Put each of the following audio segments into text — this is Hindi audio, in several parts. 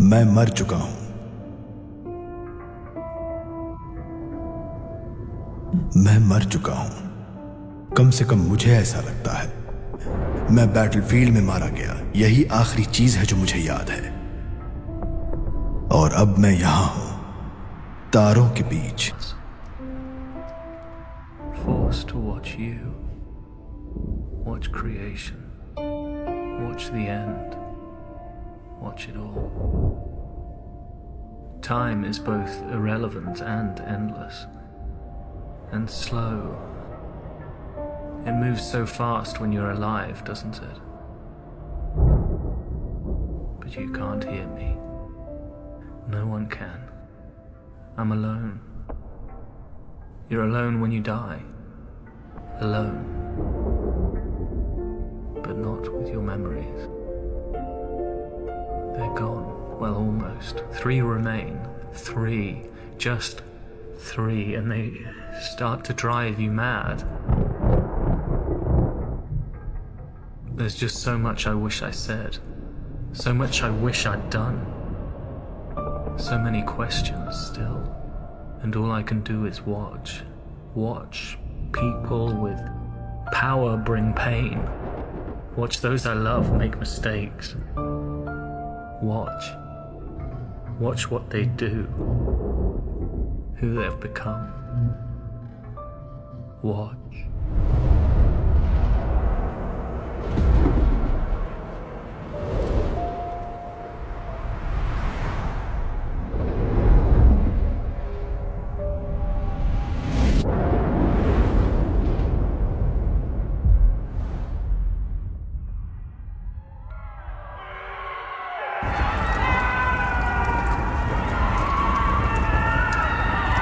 मैं मर चुका हूं। मैं मर चुका हूं। कम से कम मुझे ऐसा लगता है। मैं बैटलफील्ड में मारा गया, यही आखिरी चीज है जो मुझे याद है। और अब मैं यहां हूं, तारों के बीच। Forced to watch you, watch creation, watch the end, watch it all. Time is both irrelevant and endless, and slow. It moves so fast when you're alive, doesn't it? But you can't hear me. No one can. I'm alone. You're alone when you die. Alone. But not with your memories. They're gone. Well, almost. 3 remain. 3. Just 3. And they start to drive you mad. There's just so much I wish I said. So much I wish I'd done. So many questions still. And all I can do is watch. Watch people with power bring pain. Watch those I love make mistakes. Watch. Watch what they do. Who they've become. Watch.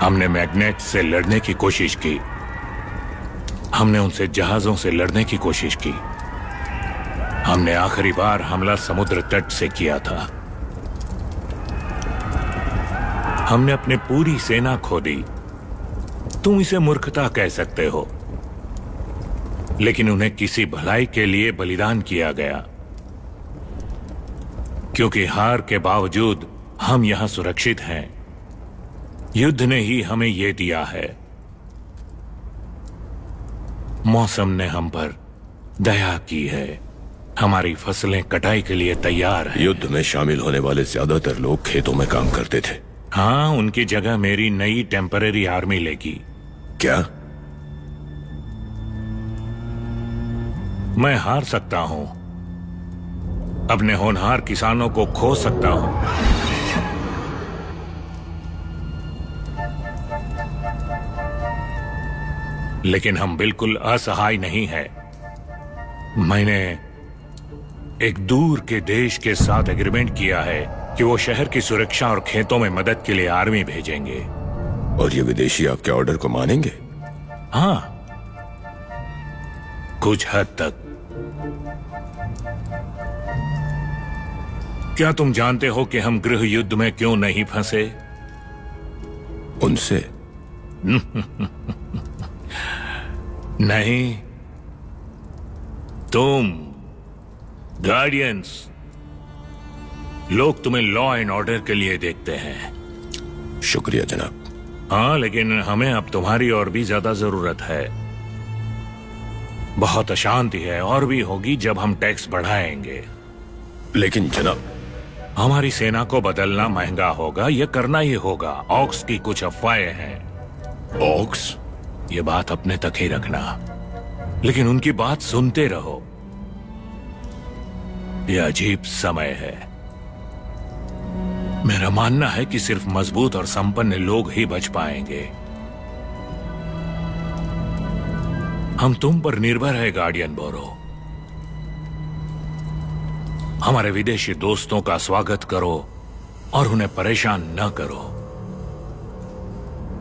हमने मैग्नेट से लड़ने की कोशिश की। हमने उनसे जहाजों से लड़ने की कोशिश की। हमने आखिरी बार हमला समुद्र तट से किया था। हमने अपनी पूरी सेना खो दी। तुम इसे मूर्खता कह सकते हो, लेकिन उन्हें किसी भलाई के लिए बलिदान किया गया। क्योंकि हार के बावजूद हम यहां सुरक्षित हैं। युद्ध ने ही हमें यह दिया है। मौसम ने हम पर दया की है। हमारी फसलें कटाई के लिए तैयार हैं। युद्ध में शामिल होने वाले ज्यादातर लोग खेतों में काम करते थे। हाँ, उनकी जगह मेरी नई टेम्पररी आर्मी लेगी। क्या? मैं हार सकता हूं, अपने होनहार किसानों को खो सकता हूं, लेकिन हम बिल्कुल असहाय नहीं हैं। मैंने एक दूर के देश के साथ एग्रीमेंट किया है कि वो शहर की सुरक्षा और खेतों में मदद के लिए आर्मी भेजेंगे। और ये विदेशी आपके ऑर्डर को मानेंगे? हाँ, कुछ हद तक। क्या तुम जानते हो कि हम गृह युद्ध में क्यों नहीं फंसे? उनसे? नहीं, तुम गार्डियंस। लोग तुम्हें लॉ एंड ऑर्डर के लिए देखते हैं। शुक्रिया जनाब। हाँ, लेकिन हमें अब तुम्हारी और भी ज्यादा जरूरत है। बहुत अशांति है और भी होगी जब हम टैक्स बढ़ाएंगे। लेकिन जनाब, हमारी सेना को बदलना महंगा होगा। यह करना ही होगा। ऑक्स की कुछ अफवाहें हैं। ऑक्स? ये बात अपने तक ही रखना, लेकिन उनकी बात सुनते रहो। यह अजीब समय है। मेरा मानना है कि सिर्फ मजबूत और संपन्न लोग ही बच पाएंगे। हम तुम पर निर्भर है गार्डियन बोरो। हमारे विदेशी दोस्तों का स्वागत करो और उन्हें परेशान न करो।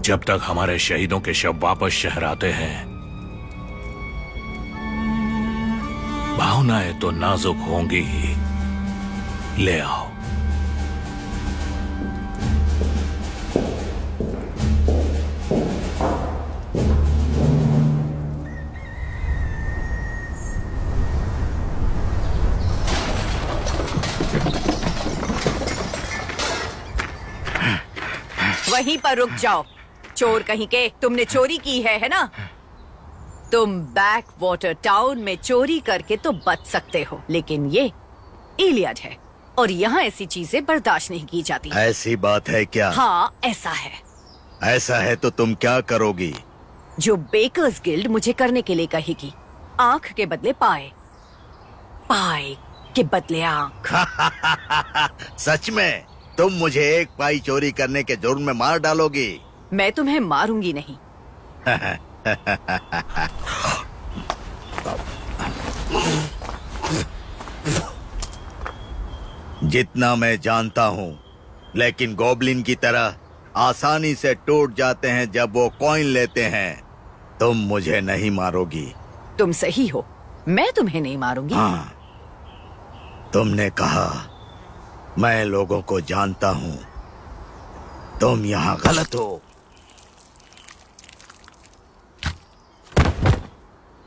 जब तक हमारे शहीदों के शव वापस शहर आते हैं, भावनाएं तो नाजुक होंगी ही। ले आओ। वहीं पर रुक जाओ। चोर कहीं के, तुमने चोरी की है ना? तुम बैक वाटर टाउन में चोरी करके तो बच सकते हो, लेकिन ये इलियड है और यहाँ ऐसी चीजें बर्दाश्त नहीं की जाती। ऐसी बात है क्या? हाँ, ऐसा है। ऐसा है तो तुम क्या करोगी? जो बेकर्स गिल्ड मुझे करने के लिए कहेगी। आंख के बदले पाए, पाए के बदले आंख। सच में तुम मुझे एक पाई चोरी करने के जुर्म में मार डालोगी? मैं तुम्हें मारूंगी नहीं। जितना मैं जानता हूँ, लेकिन गॉब्लिन की तरह आसानी से टूट जाते हैं जब वो कॉइन लेते हैं। तुम मुझे नहीं मारोगी। तुम सही हो, मैं तुम्हें नहीं मारूंगी। हाँ, तुमने कहा मैं लोगों को जानता हूँ। तुम यहाँ गलत हो।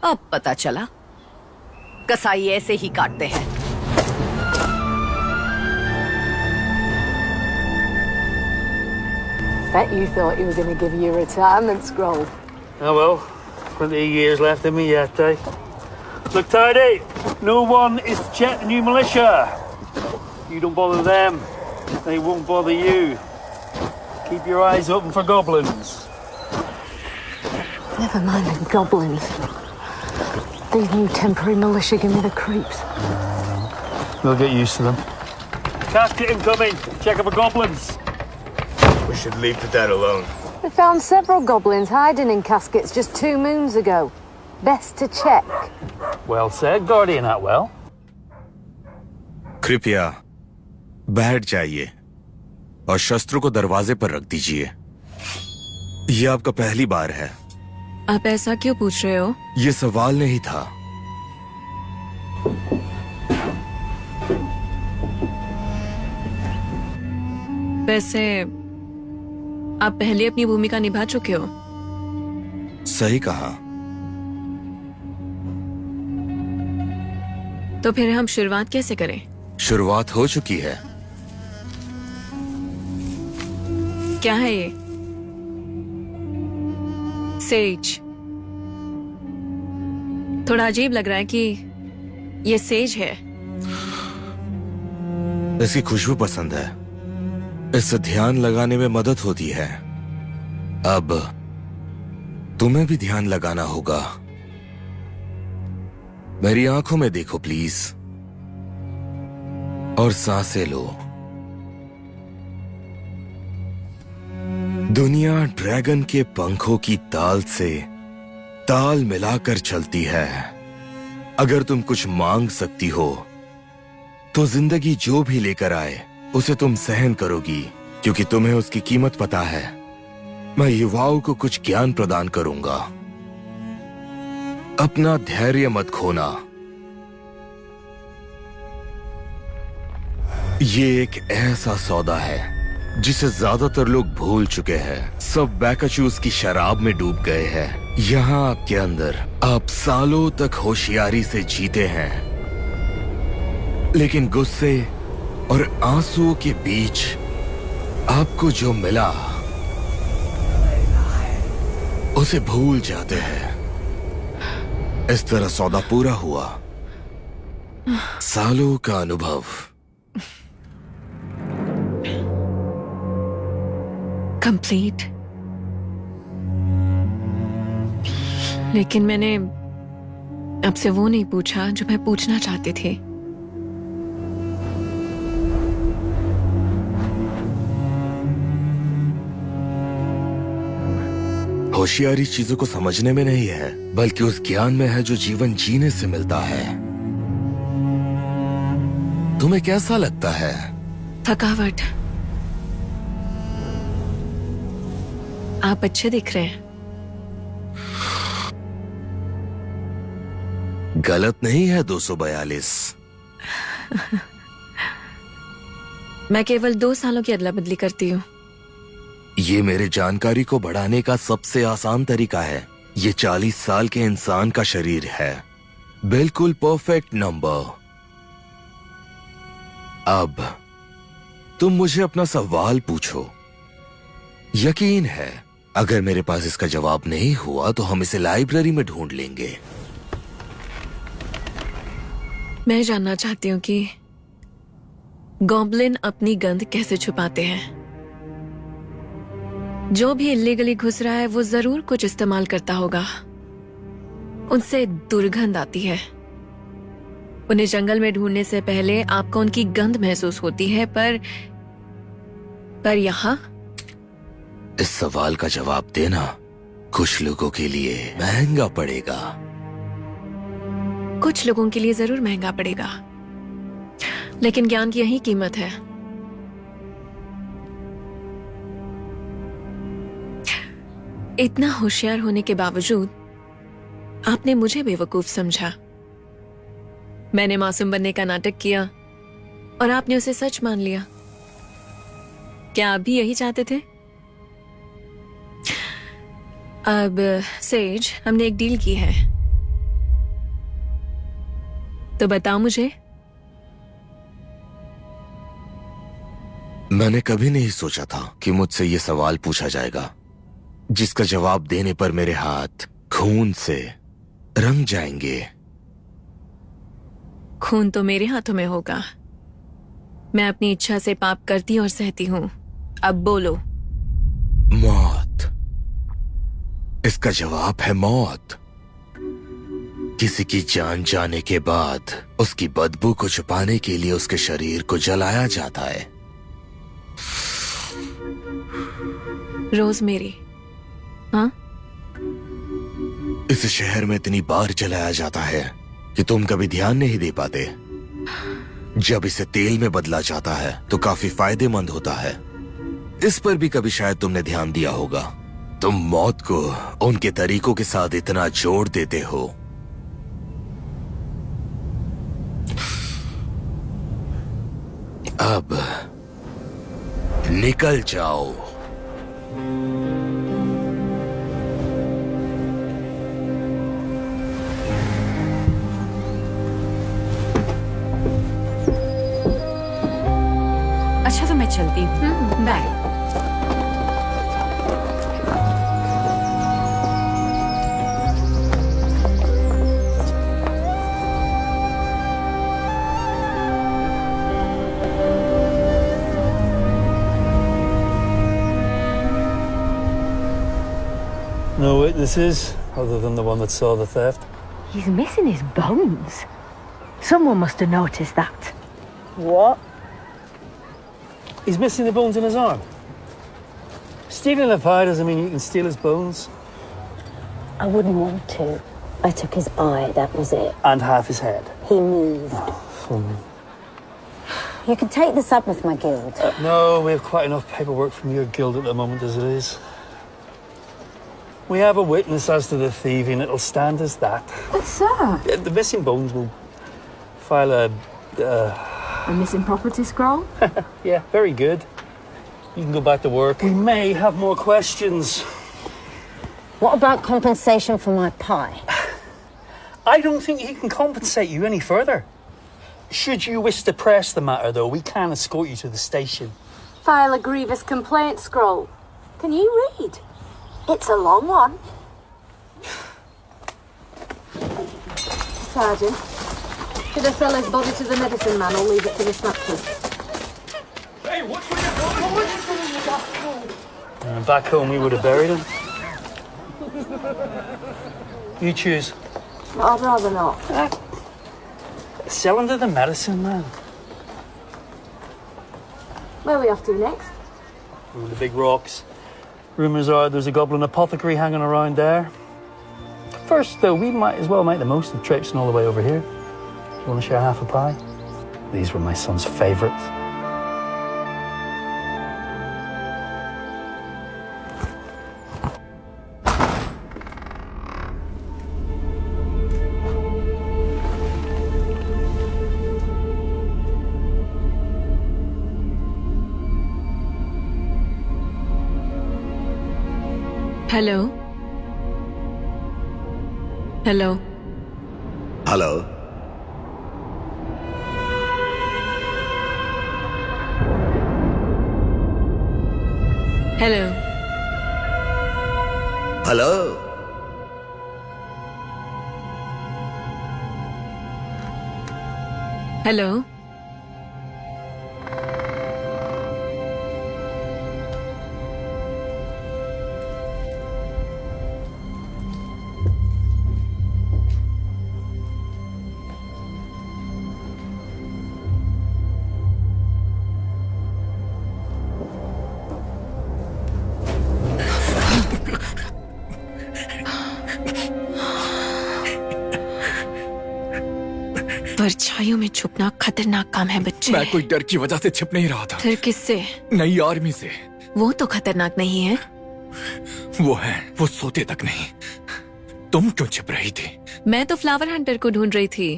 अब पता चला, कसाई ऐसे ही काटते हैं। Bet you thought you were going to give you a retirement scroll. Oh well, plenty of years left in me yet, eh? Look tidy. No one is to check the new militia. You don't bother them, they won't bother you. Keep your eyes open for goblins. Never mind the goblins. These new temporary militia give me the creeps. We'll get used to them. Casket incoming. Check up for goblins. We should leave the dead alone. We found several goblins hiding in caskets just 2 moons ago. Best to check. Well said, Guardian Atwell. कृपया बैठ जाइए और शस्त्रों को दरवाजे पर रख दीजिए। यह आपका पहली बार है। आप ऐसा क्यों पूछ रहे हो? ये सवाल नहीं था। वैसे आप पहले अपनी भूमिका निभा चुके हो। सही कहा। तो फिर हम शुरुआत कैसे करें? शुरुआत हो चुकी है। क्या है ये? सेज। थोड़ा अजीब लग रहा है कि ये सेज है। इसकी खुशबू पसंद है। इससे ध्यान लगाने में मदद होती है। अब तुम्हें भी ध्यान लगाना होगा। मेरी आंखों में देखो प्लीज और सांसें लो। दुनिया ड्रैगन के पंखों की ताल से ताल मिलाकर चलती है। अगर तुम कुछ मांग सकती हो तो जिंदगी जो भी लेकर आए उसे तुम सहन करोगी, क्योंकि तुम्हें उसकी कीमत पता है। मैं युवाओं को कुछ ज्ञान प्रदान करूंगा। अपना धैर्य मत खोना। ये एक ऐसा सौदा है जिसे ज्यादातर लोग भूल चुके हैं। सब बैकाचूस की शराब में डूब गए हैं। यहाँ आपके अंदर आप सालों तक होशियारी से जीते हैं, लेकिन गुस्से और आंसुओं के बीच आपको जो मिला उसे भूल जाते हैं। इस तरह सौदा पूरा हुआ। सालों का अनुभव। कंप्लीट। लेकिन मैंने आपसे वो नहीं पूछा जो मैं पूछना चाहती थी। होशियारी चीजों को समझने में नहीं है, बल्कि उस ज्ञान में है जो जीवन जीने से मिलता है। तुम्हें कैसा लगता है? थकावट। आप अच्छे दिख रहे हैं। गलत नहीं है 242। मैं केवल 2 सालों की अदला बदली करती हूँ। ये मेरे जानकारी को बढ़ाने का सबसे आसान तरीका है। ये 40 साल के इंसान का शरीर है। बिल्कुल परफेक्ट नंबर। अब तुम मुझे अपना सवाल पूछो, यकीन है अगर मेरे पास इसका जवाब नहीं हुआ तो हम इसे लाइब्रेरी में ढूंढ लेंगे। मैं जानना चाहती हूँ कि गॉब्लिन अपनी गंध कैसे छुपाते हैं। जो भी इल्लीगली घुस रहा है वो जरूर कुछ इस्तेमाल करता होगा। उनसे दुर्गंध आती है। उन्हें जंगल में ढूंढने से पहले आपको उनकी गंध महसूस होती है, पर यहाँ इस सवाल का जवाब देना कुछ लोगों के लिए महंगा पड़ेगा। कुछ लोगों के लिए जरूर महंगा पड़ेगा, लेकिन ज्ञान की यही कीमत है। इतना होशियार होने के बावजूद आपने मुझे बेवकूफ समझा। मैंने मासूम बनने का नाटक किया और आपने उसे सच मान लिया। क्या आप भी यही चाहते थे? अब सेज, हमने एक डील की है, तो बताओ मुझे। मैंने कभी नहीं सोचा था कि मुझसे ये सवाल पूछा जाएगा, जिसका जवाब देने पर मेरे हाथ खून से रंग जाएंगे। खून तो मेरे हाथों में होगा। मैं अपनी इच्छा से पाप करती और सहती हूं। अब बोलो। मौत। इसका जवाब है मौत। किसी की जान जाने के बाद उसकी बदबू को छुपाने के लिए उसके शरीर को जलाया जाता है। रोजमेरी। हाँ? इस शहर में इतनी बार जलाया जाता है कि तुम कभी ध्यान नहीं दे पाते। जब इसे तेल में बदला जाता है तो काफी फायदेमंद होता है। इस पर भी कभी शायद तुमने ध्यान दिया होगा। तुम मौत को उनके तरीकों के साथ इतना जोड़ देते हो। अब निकल जाओ। अच्छा, तो मैं चलती हूँ। Bye. No witnesses, other than the one that saw the theft. He's missing his bones. Someone must have noticed that. What? He's missing the bones in his arm. Stealing a pie doesn't mean you can steal his bones. I wouldn't want to. I took his eye, that was it. And half his head. He moved. You can take this up with my guild. No, we have quite enough paperwork from your guild at the moment as it is. We have a witness as to the thieving. It'll stand as that. But sir, The missing bones will file a missing property scroll? Yeah, very good. You can go back to work. We may have more questions. What about compensation for my pie? I don't think he can compensate you any further. Should you wish to press the matter, though, we can escort you to the station. File a grievous complaint scroll. Can you read? It's a long one. Sergeant, should I sell his body to the medicine man or leave it to the snatchers? Back home, we would have buried him. You choose. I'd rather not. Sell him to the medicine man. Where are we off to next? Ooh, the big rocks. Rumours are there's a goblin apothecary hanging around there. First, though, we might as well make the most of traipsing all the way over here. You want to share half a pie? These were my son's favourites. Hello hello hello. Hello hello. Hello. परछाइयों में छुपना खतरनाक काम है बच्चे। मैं कोई डर की वजह से छिप नहीं रहा था। फिर किससे? नई आर्मी से। वो तो खतरनाक नहीं है। वो सोते तक नहीं। तुम क्यों छिप रही थी? मैं तो फ्लावर हंटर को ढूंढ रही थी।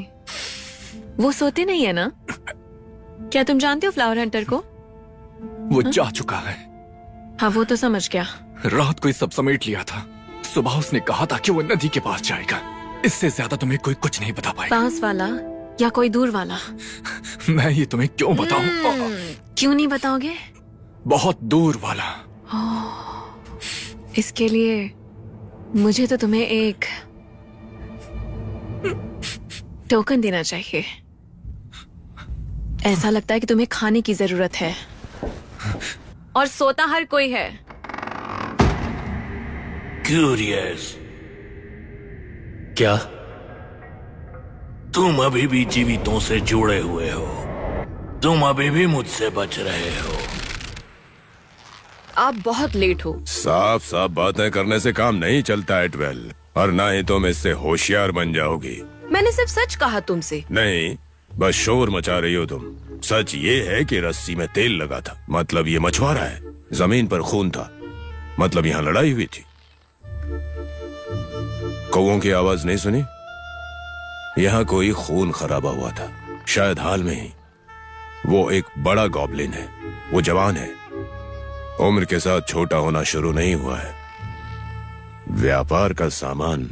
वो सोते नहीं है ना? क्या तुम जानते हो फ्लावर हंटर को? वो जा चुका है। हाँ, वो तो समझ गया। रात को ये सब समेट लिया था। सुबह उसने कहा था कि वो नदी के पास जाएगा। इससे ज्यादा तुम्हें कोई कुछ नहीं बता पाएगा। पास वाला या कोई दूर वाला? मैं ये तुम्हें क्यों बताऊं? क्यों नहीं बताओगे? बहुत दूर वाला। इसके लिए मुझे तो तुम्हें एक टोकन देना चाहिए। ऐसा लगता है कि तुम्हें खाने की जरूरत है और सोता हर कोई है। क्यूरियस, क्या तुम अभी भी जीवितों से जुड़े हुए हो? तुम अभी भी मुझसे बच रहे हो? आप बहुत लेट हो। साफ साफ बातें करने से काम नहीं चलता है 12, और ना ही तुम इससे होशियार बन जाओगी। मैंने सिर्फ सच कहा तुमसे। नहीं, बस शोर मचा रही हो तुम। सच ये है कि रस्सी में तेल लगा था, मतलब ये मछुआरा है। जमीन पर खून था, मतलब यहाँ लड़ाई हुई थी। कौओं की आवाज नहीं सुनी? यहाँ कोई खून खराबा हुआ था, शायद हाल में ही। वो एक बड़ा गॉब्लिन है। वो जवान है, उम्र के साथ छोटा होना शुरू नहीं हुआ है। व्यापार का सामान,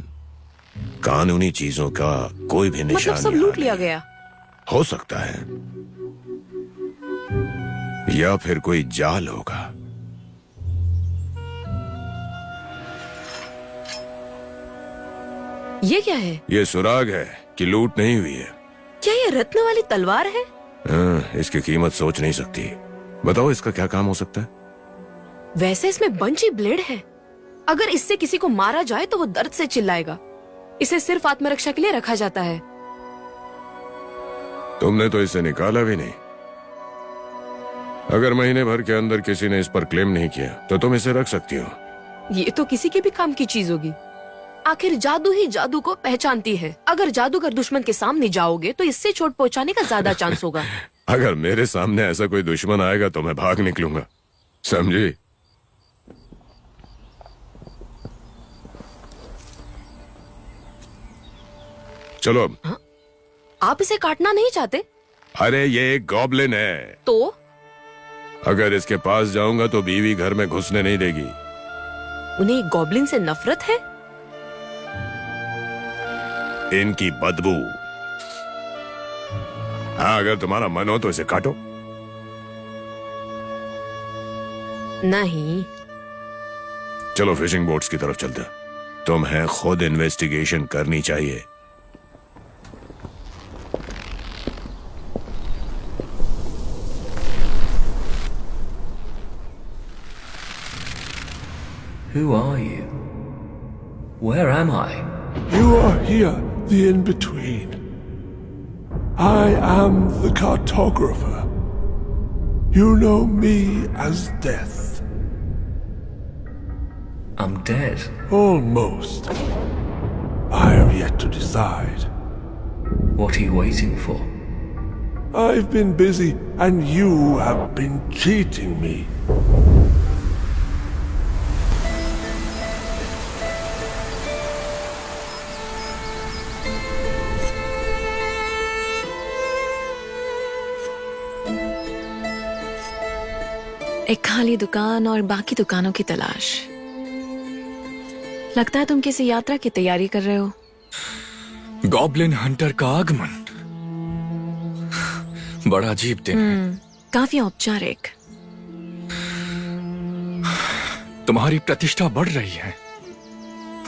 कानूनी चीजों का कोई भी निशान मतलब सब लूट लिया गया? हो सकता है, या फिर कोई जाल होगा। ये क्या है? ये सुराग है कि लूट नहीं हुई है। क्या ये रत्न वाली तलवार है? इसकी कीमत सोच नहीं सकती। बताओ इसका क्या काम हो सकता है? वैसे इसमें बंची ब्लेड है। अगर इससे किसी को मारा जाए तो वो दर्द से चिल्लाएगा। इसे सिर्फ आत्मरक्षा के लिए रखा जाता है। तुमने तो इसे निकाला भी नहीं। अगर महीने भर के अंदर किसी ने इस पर क्लेम नहीं किया तो तुम इसे रख सकती हो। ये तो किसी के भी काम की चीज होगी। आखिर जादू ही जादू को पहचानती है। अगर जादूगर दुश्मन के सामने जाओगे तो इससे चोट पहुंचाने का ज्यादा चांस होगा। अगर मेरे सामने ऐसा कोई दुश्मन आएगा तो मैं भाग निकलूंगा, समझी? चलो अब। हाँ? आप इसे काटना नहीं चाहते? अरे ये एक गॉब्लिन है। तो अगर इसके पास जाऊंगा तो बीवी घर में घुसने नहीं देगी। उन्हें एक गॉब्लिन से नफरत है? इनकी बदबू। हाँ, अगर तुम्हारा मन हो तो इसे काटो। नहीं। चलो फिशिंग बोट्स की तरफ चलते हैं। तुम्हें खुद इन्वेस्टिगेशन करनी चाहिए। Who are you? Where am I? You are here, the in-between. I am the cartographer. You know me as Death. I'm dead. Almost. I have yet to decide. What are you waiting for? I've been busy, and you have been cheating me. एक खाली दुकान और बाकी दुकानों की तलाश। लगता है तुम किसी यात्रा की तैयारी कर रहे हो। गॉब्लिन हंटर का आगमन। बड़ा अजीब दिन है। काफी औपचारिक। तुम्हारी प्रतिष्ठा बढ़ रही है।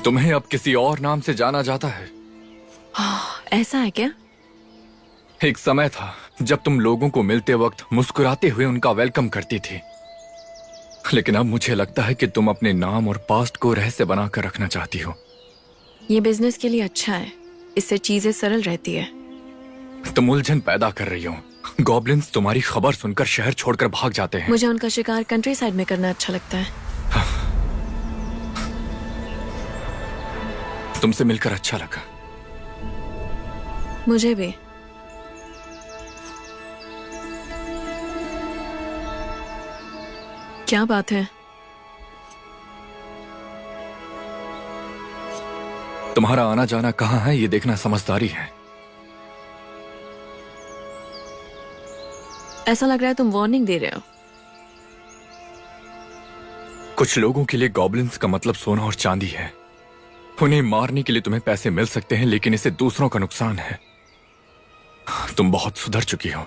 तुम्हें अब किसी और नाम से जाना जाता है। ऐसा है क्या? एक समय था जब तुम लोगों को मिलते वक्त मुस्कुराते हुए उनका वेलकम करती थी, लेकिन अब मुझे लगता है कि तुम अपने नाम और पास्ट को रहस्य बनाकर रखना चाहती हो। ये बिजनेस के लिए अच्छा है, इससे चीजें सरल रहती है। तुम उलझन पैदा कर रही हो। गॉब्लिन्स तुम्हारी खबर सुनकर शहर छोड़कर भाग जाते हैं। मुझे उनका शिकार कंट्री साइड में करना अच्छा लगता है। तुमसे मिलकर अच्छा लगा। मुझे भी। क्या बात है? तुम्हारा आना जाना कहाँ है ये देखना समझदारी है। ऐसा लग रहा है तुम वार्निंग दे रहे हो। कुछ लोगों के लिए गॉब्लिन्स का मतलब सोना और चांदी है। उन्हें मारने के लिए तुम्हें पैसे मिल सकते हैं, लेकिन इससे दूसरों का नुकसान है। तुम बहुत सुधर चुकी हो,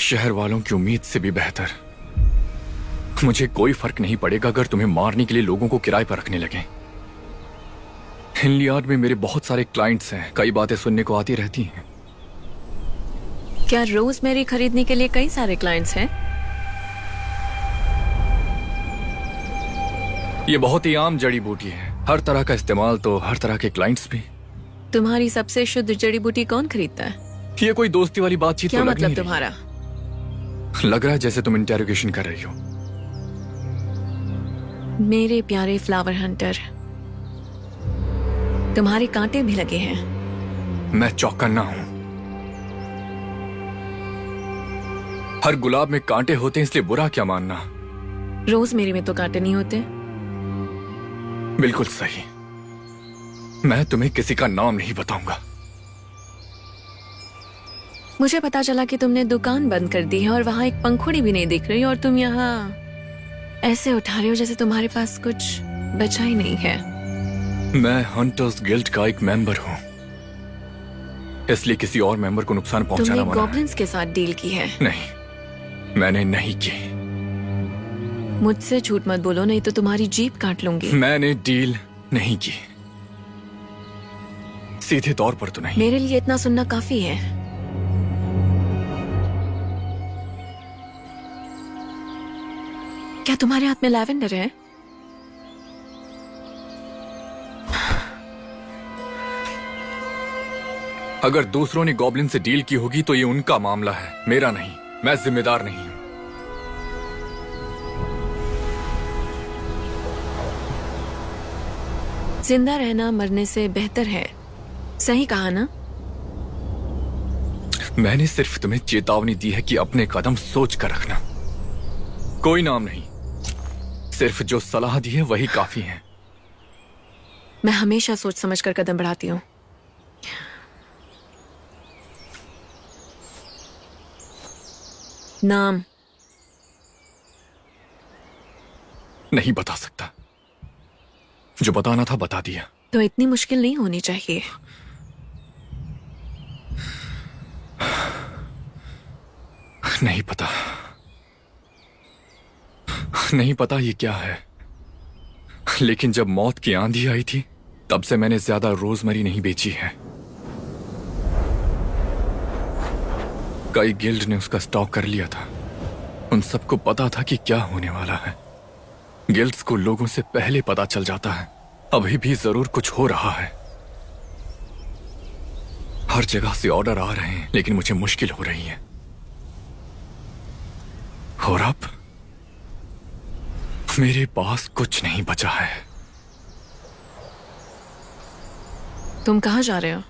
शहर वालों की उम्मीद से भी बेहतर। मुझे कोई फर्क नहीं पड़ेगा अगर तुम्हें मारने के लिए लोगों को किराए पर रखने लगे। हिनलियार्ड में मेरे बहुत सारे क्लाइंट्स हैं, कई बातें सुनने को आती रहती हैं। क्या रोजमेरी खरीदने के लिए कई सारे क्लाइंट्स हैं? ये बहुत ही आम जड़ी बूटी है, हर तरह का इस्तेमाल, तो हर तरह के क्लाइंट्स भी। तुम्हारी सबसे शुद्ध जड़ी बूटी कौन खरीदता है? ये कोई दोस्ती वाली बातचीत क्या तो लग मतलब नहीं तुम्हारा? रही। लग रहा है जैसे तुम इंटेरोगेशन कर रही हो। मेरे प्यारे फ्लावर हंटर, तुम्हारे कांटे भी लगे हैं। मैं चौकन्ना हूं। हर गुलाब में कांटे होते हैं, इसलिए बुरा क्या मानना। रोजमेरी में तो कांटे नहीं होते। बिल्कुल सही। मैं तुम्हें किसी का नाम नहीं बताऊंगा। मुझे पता चला कि तुमने दुकान बंद कर दी है और वहां एक पंखुड़ी भी नहीं दिख रही, और तुम यहाँ ऐसे उठा रहे हो जैसे तुम्हारे पास कुछ बचा ही नहीं है। मैं हंटर्स गिल्ड का एक मेंबर हूं, इसलिए किसी और मेंबर को नुकसान पहुंचाना तुमने मना है। गॉब्लिन्स के साथ डील की है। नहीं, मैंने नहीं की। मुझसे झूठ मत बोलो, नहीं तो तुम्हारी जीभ काट लूंगी। मैंने डील नहीं की। सीधे तौर पर तो नहीं। मेरे लिए इतना सुनना काफी है। क्या तुम्हारे हाथ में लैवेंडर है? अगर दूसरों ने गॉब्लिन से डील की होगी तो ये उनका मामला है, मेरा नहीं। मैं जिम्मेदार नहीं हूं। जिंदा रहना मरने से बेहतर है, सही कहा ना? मैंने सिर्फ तुम्हें चेतावनी दी है कि अपने कदम सोच कर रखना। कोई नाम नहीं, सिर्फ जो सलाह दी है वही काफी है। मैं हमेशा सोच समझ कर कदम बढ़ाती हूँ। नाम नहीं बता सकता। जो बताना था बता दिया। तो इतनी मुश्किल नहीं होनी चाहिए। नहीं पता, नहीं पता ये क्या है। लेकिन जब मौत की आंधी आई थी तब से मैंने ज्यादा रोजमेरी नहीं बेची है। कई गिल्ड ने उसका स्टॉक कर लिया था। उन सबको पता था कि क्या होने वाला है। गिल्ड्स को लोगों से पहले पता चल जाता है। अभी भी जरूर कुछ हो रहा है। हर जगह से ऑर्डर आ रहे हैं, लेकिन मुझे मुश्किल हो रही है। और अब मेरे पास कुछ नहीं बचा है। तुम कहाँ जा रहे हो?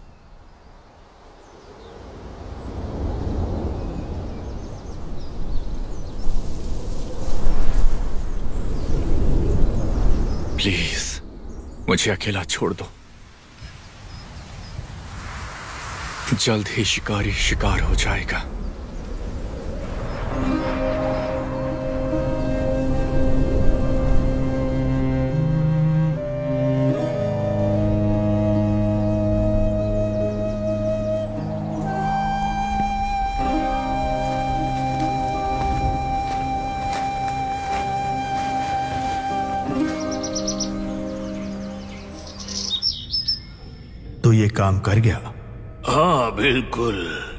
प्लीज मुझे अकेला छोड़ दो। जल्द ही शिकारी शिकार हो जाएगा। तो ये काम कर गया? हाँ बिल्कुल,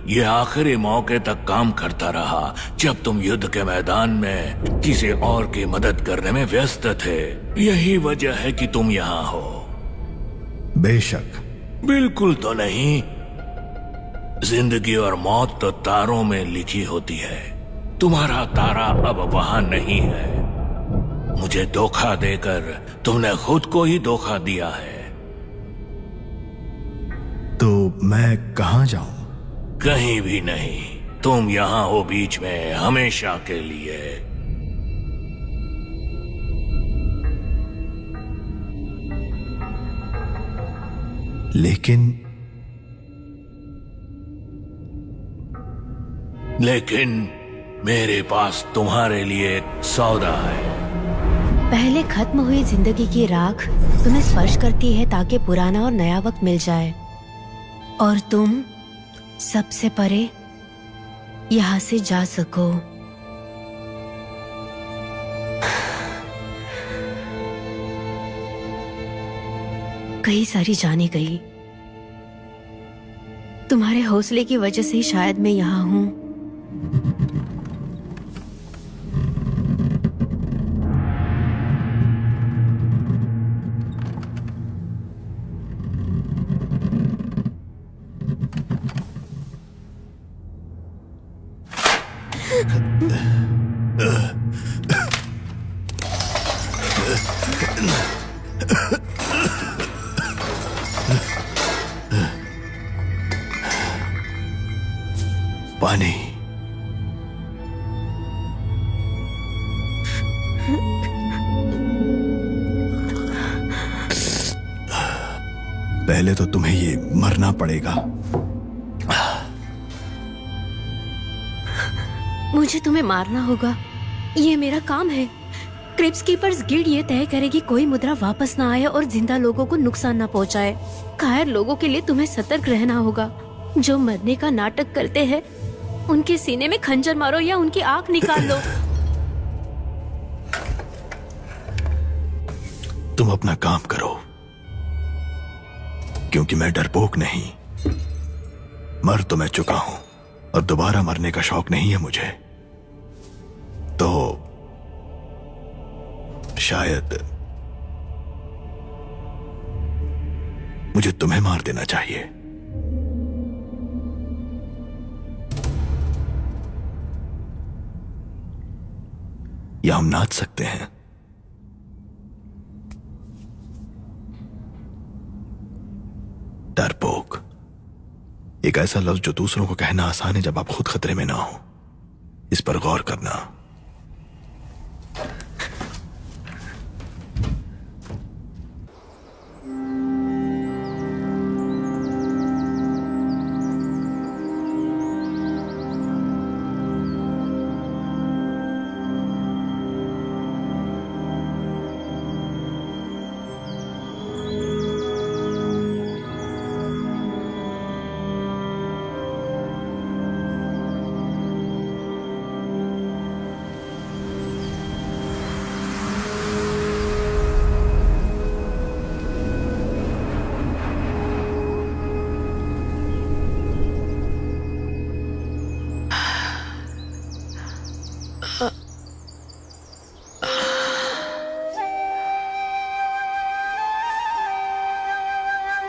ये आखिरी मौके तक काम करता रहा जब तुम युद्ध के मैदान में किसी और की मदद करने में व्यस्त थे। यही वजह है कि तुम यहाँ हो। बेशक। बिल्कुल तो नहीं, जिंदगी और मौत तो तारों में लिखी होती है। तुम्हारा तारा अब वहां नहीं है। मुझे धोखा देकर तुमने खुद को ही धोखा दिया है। तो मैं कहां जाऊं? कहीं भी नहीं, तुम यहाँ हो बीच में हमेशा के लिए। लेकिन मेरे पास तुम्हारे लिए एक सौदा है। पहले खत्म हुई जिंदगी की राख तुम्हें स्पर्श करती है ताकि पुराना और नया वक्त मिल जाए, और तुम सबसे परे यहाँ से जा सको। कई सारी जाने गई। तुम्हारे हौसले की वजह से ही शायद मैं यहाँ हूँ। पानी। पहले तो तुम्हें ये मरना पड़ेगा। मुझे तुम्हें मारना होगा, ये मेरा काम है। क्रिप्स कीपर्स गिल्ड ये तय करेगी कोई मुद्रा वापस ना आए और जिंदा लोगों को नुकसान ना पहुंचाए। कायर लोगों के लिए तुम्हें सतर्क रहना होगा। जो मरने का नाटक करते हैं उनके सीने में खंजर मारो या उनकी आंख निकाल लो। तुम अपना काम करो, क्योंकि मैं डरपोक नहीं। मर तो मैं चुका हूं और दोबारा मरने का शौक नहीं है मुझे। तो शायद मुझे तुम्हें मार देना चाहिए। या हम नाच सकते हैं। डरपोक एक ऐसा लफ्ज जो दूसरों को कहना आसान है जब आप खुद खतरे में ना हो। इस पर गौर करना।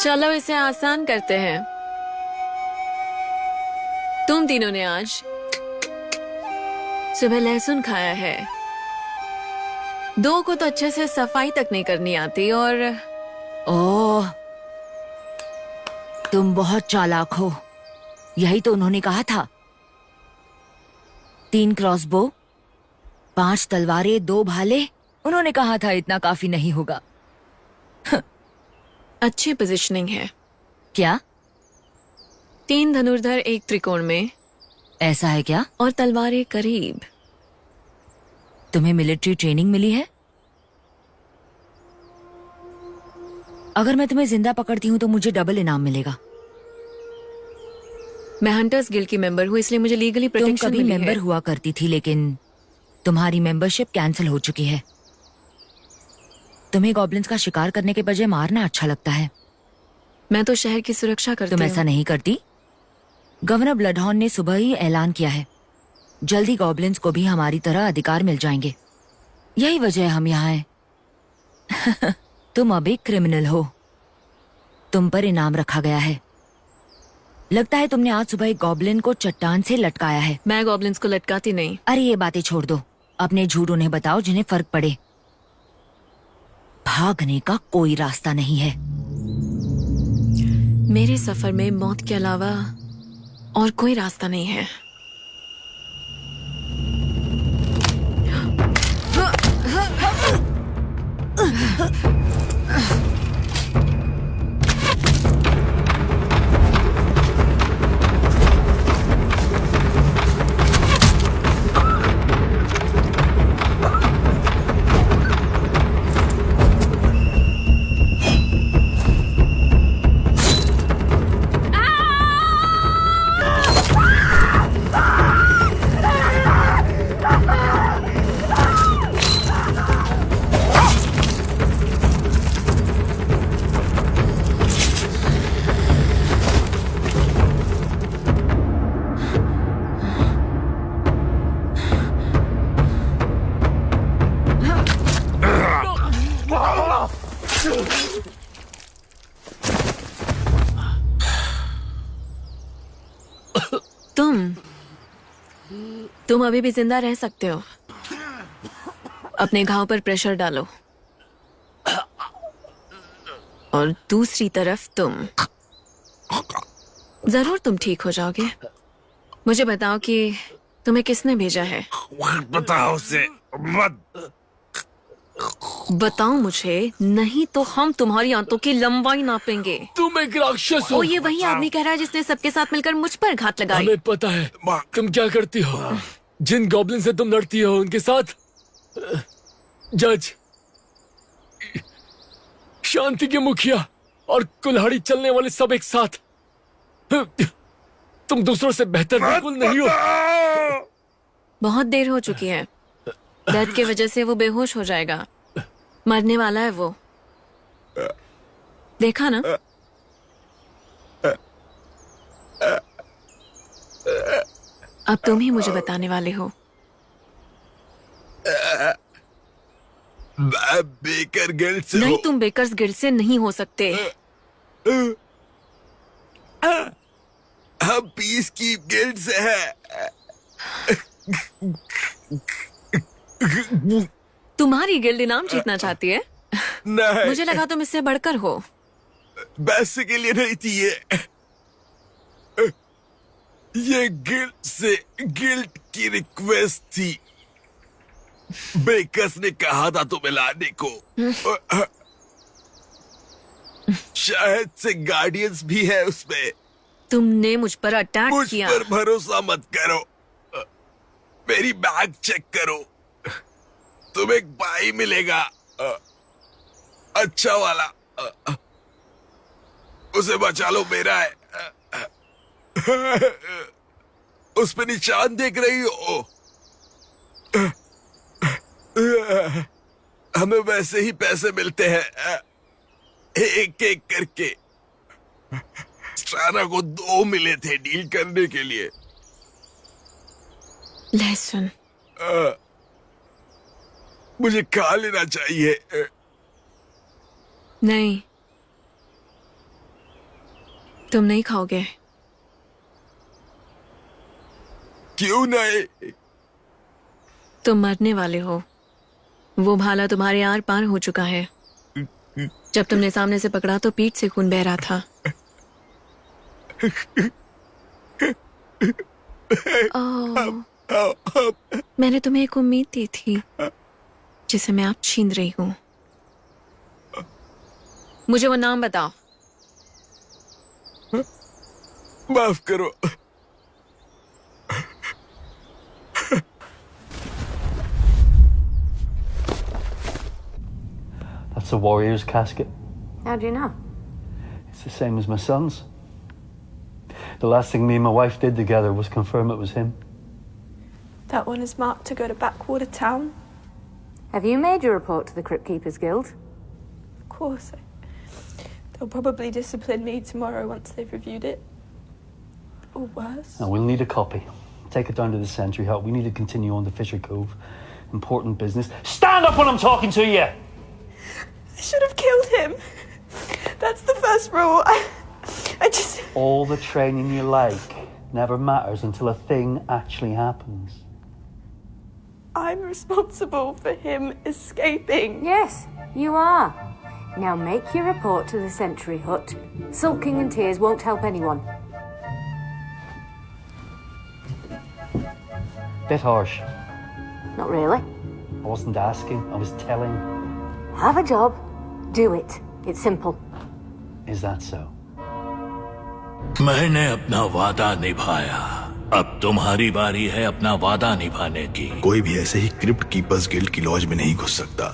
चलो इसे आसान करते हैं। तुम तीनों ने आज सुबह लहसुन खाया है। दो को तो अच्छे से सफाई तक नहीं करनी आती। और ओह, तुम बहुत चालाक हो। यही तो उन्होंने कहा था। 3 क्रॉसबो, 5 तलवारें, 2 भाले। उन्होंने कहा था इतना काफी नहीं होगा। अच्छी पोजीशनिंग है। क्या? 3 धनुर्धर एक त्रिकोण में। ऐसा है क्या? और तलवारें करीब। तुम्हें मिलिट्री ट्रेनिंग मिली है? अगर मैं तुम्हें जिंदा पकड़ती हूँ तो मुझे डबल इनाम मिलेगा। मैं हंटर्स गिल्ड की मेंबर हूँ, इसलिए मुझे लीगली प्रोटेक्शन तुम कभी मेंबर हुआ करती थी, लेकिन तुम्हारी मेंबरशिप कैंसिल हो चुकी है। तुम्हें गॉब्लिन्स का शिकार करने के बजाय मारना अच्छा लगता है। मैं तो शहर की सुरक्षा करती तुम हूँ। ऐसा नहीं करती? गवर्नर ब्लडहॉर्न ने सुबह ही ऐलान किया है, जल्दी गॉब्लिन्स को भी हमारी तरह अधिकार मिल जाएंगे। यही वजह है हम यहाँ हैं। तुम अब एक क्रिमिनल हो, तुम पर इनाम रखा गया है। लगता है तुमने आज सुबह एक गॉब्लिन को चट्टान से लटकाया है। मैं गॉब्लिन्स को लटकाती नहीं। अरे ये बातें छोड़ दो, अपने झूठ उन्हें बताओ जिन्हें फर्क पड़े। भागने का कोई रास्ता नहीं है। मेरे सफर में मौत के अलावा और कोई रास्ता नहीं है। तुम अभी भी जिंदा रह सकते हो। अपने घाव पर प्रेशर डालो और दूसरी तरफ तुम। जरूर तुम ठीक हो जाओगे। मुझे बताओ कि तुम्हें किसने भेजा है? बताओ उसे मत। बताओ मुझे, नहीं तो हम तुम्हारी आंतों की लंबाई नापेंगे। तुम एक राक्षस हो। ओ, ये वही आदमी कह रहा है जिसने सबके साथ मिलकर मुझ पर घात लगाई। हमें पता है तुम क्या करती हो। जिन गॉब्लिन से तुम लड़ती हो उनके साथ जज, शांति के मुखिया और कुल्हाड़ी चलने वाले सब एक साथ। तुम दूसरों से बेहतर बिल्कुल नहीं हो। बहुत देर हो चुकी है। दर्द की वजह से वो बेहोश हो जाएगा। मरने वाला है वो। देखा ना? अब तुम ही मुझे बताने वाले हो। मैं बेकर गिल्ड से नहीं, तुम बेकर्स गिल्ड से नहीं हो सकते। हम पीस की गिल्ड से हैं। तुम्हारी गिल्ड इनाम जीतना चाहती है? नहीं, मुझे लगा तुम इससे बढ़कर हो। पैसे के लिए नहीं थी ये गिल्ड से गिल्ड की रिक्वेस्ट थी। बेकर्स ने कहा था तुम्हें लाने को। शायद से गार्डियंस भी है उसमें। तुमने मुझ पर अटैक मुझ किया। पर भरोसा मत करो। मेरी बैग चेक करो, तुम्हें एक भाई मिलेगा, अच्छा वाला। उसे बचा लो, मेरा है। उस पे निशान देख रही हो? हमें वैसे ही पैसे मिलते हैं, एक एक करके। स्ट्राना को 2 मिले थे डील करने के लिए। लहसुन मुझे खा लेना चाहिए। नहीं, तुम नहीं खाओगे। क्यों नहीं? तुम मरने वाले हो। वो भाला तुम्हारे आर पार हो चुका है। जब तुमने सामने से पकड़ा तो पीठ से खून बह रहा था। मैंने तुम्हें एक उम्मीद दी थी जिसे मैं अब छीन रही हूँ। मुझे वो नाम बताओ। माफ करो। That's a warrior's casket. How do you know? It's the same as my son's. The last thing me and my wife did together was confirm it was him. That one is marked to go to Backwater Town. Have you made your report to the Crypt Keepers Guild? Of course. They'll probably discipline me tomorrow once they've reviewed it. Or worse. Now, we'll need a copy. Take it down to the Sentry Hut. We need to continue on to Fisher Cove. Important business. Stand up when I'm talking to you! I should have killed him. That's the first rule. I just... All the training you like never matters until a thing actually happens. I'm responsible for him escaping. Yes, you are. Now make your report to the Sentry Hut. Sulking and tears won't help anyone. Bit harsh. Not really. I wasn't asking, I was telling. Have a job. Do it. It's simple. Is that so? मैंने अपना वादा निभाया, अब तुम्हारी बारी है अपना वादा निभाने की। कोई भी ऐसे ही क्रिप्ट कीपर्स गिल्ड की लॉज में नहीं घुस सकता।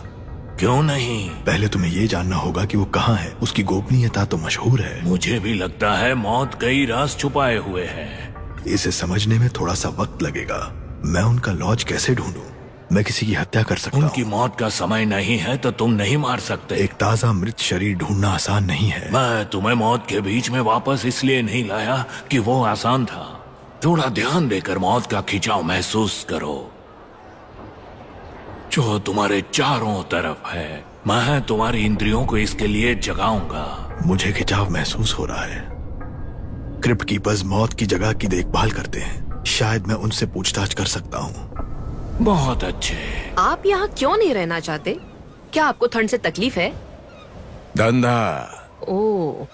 क्यों नहीं? पहले तुम्हें ये जानना होगा कि वो कहाँ है। उसकी गोपनीयता तो मशहूर है। मुझे भी लगता है मौत कई राज छुपाए हुए है। इसे समझने में थोड़ा सा वक्त लगेगा। मैं उनका लॉज कैसे ढूंढूं? मैं किसी की हत्या कर सकता हूँ। उनकी मौत का समय नहीं है तो तुम नहीं मार सकते। एक ताजा मृत शरीर ढूंढना आसान नहीं है। मैं तुम्हें मौत के बीच में वापस इसलिए नहीं लाया कि वो आसान था। थोड़ा ध्यान देकर मौत का खिंचाव महसूस करो जो तुम्हारे चारों तरफ है। मैं तुम्हारी इंद्रियों को इसके लिए जगाऊंगा। मुझे खिंचाव महसूस हो रहा है। क्रिप्ट कीपर्स मौत की जगह की देखभाल करते हैं। शायद मैं उनसे पूछताछ कर सकता हूँ। बहुत अच्छे। आप यहाँ क्यों नहीं रहना चाहते? क्या आपको ठंड से तकलीफ है? धंधा। ओह।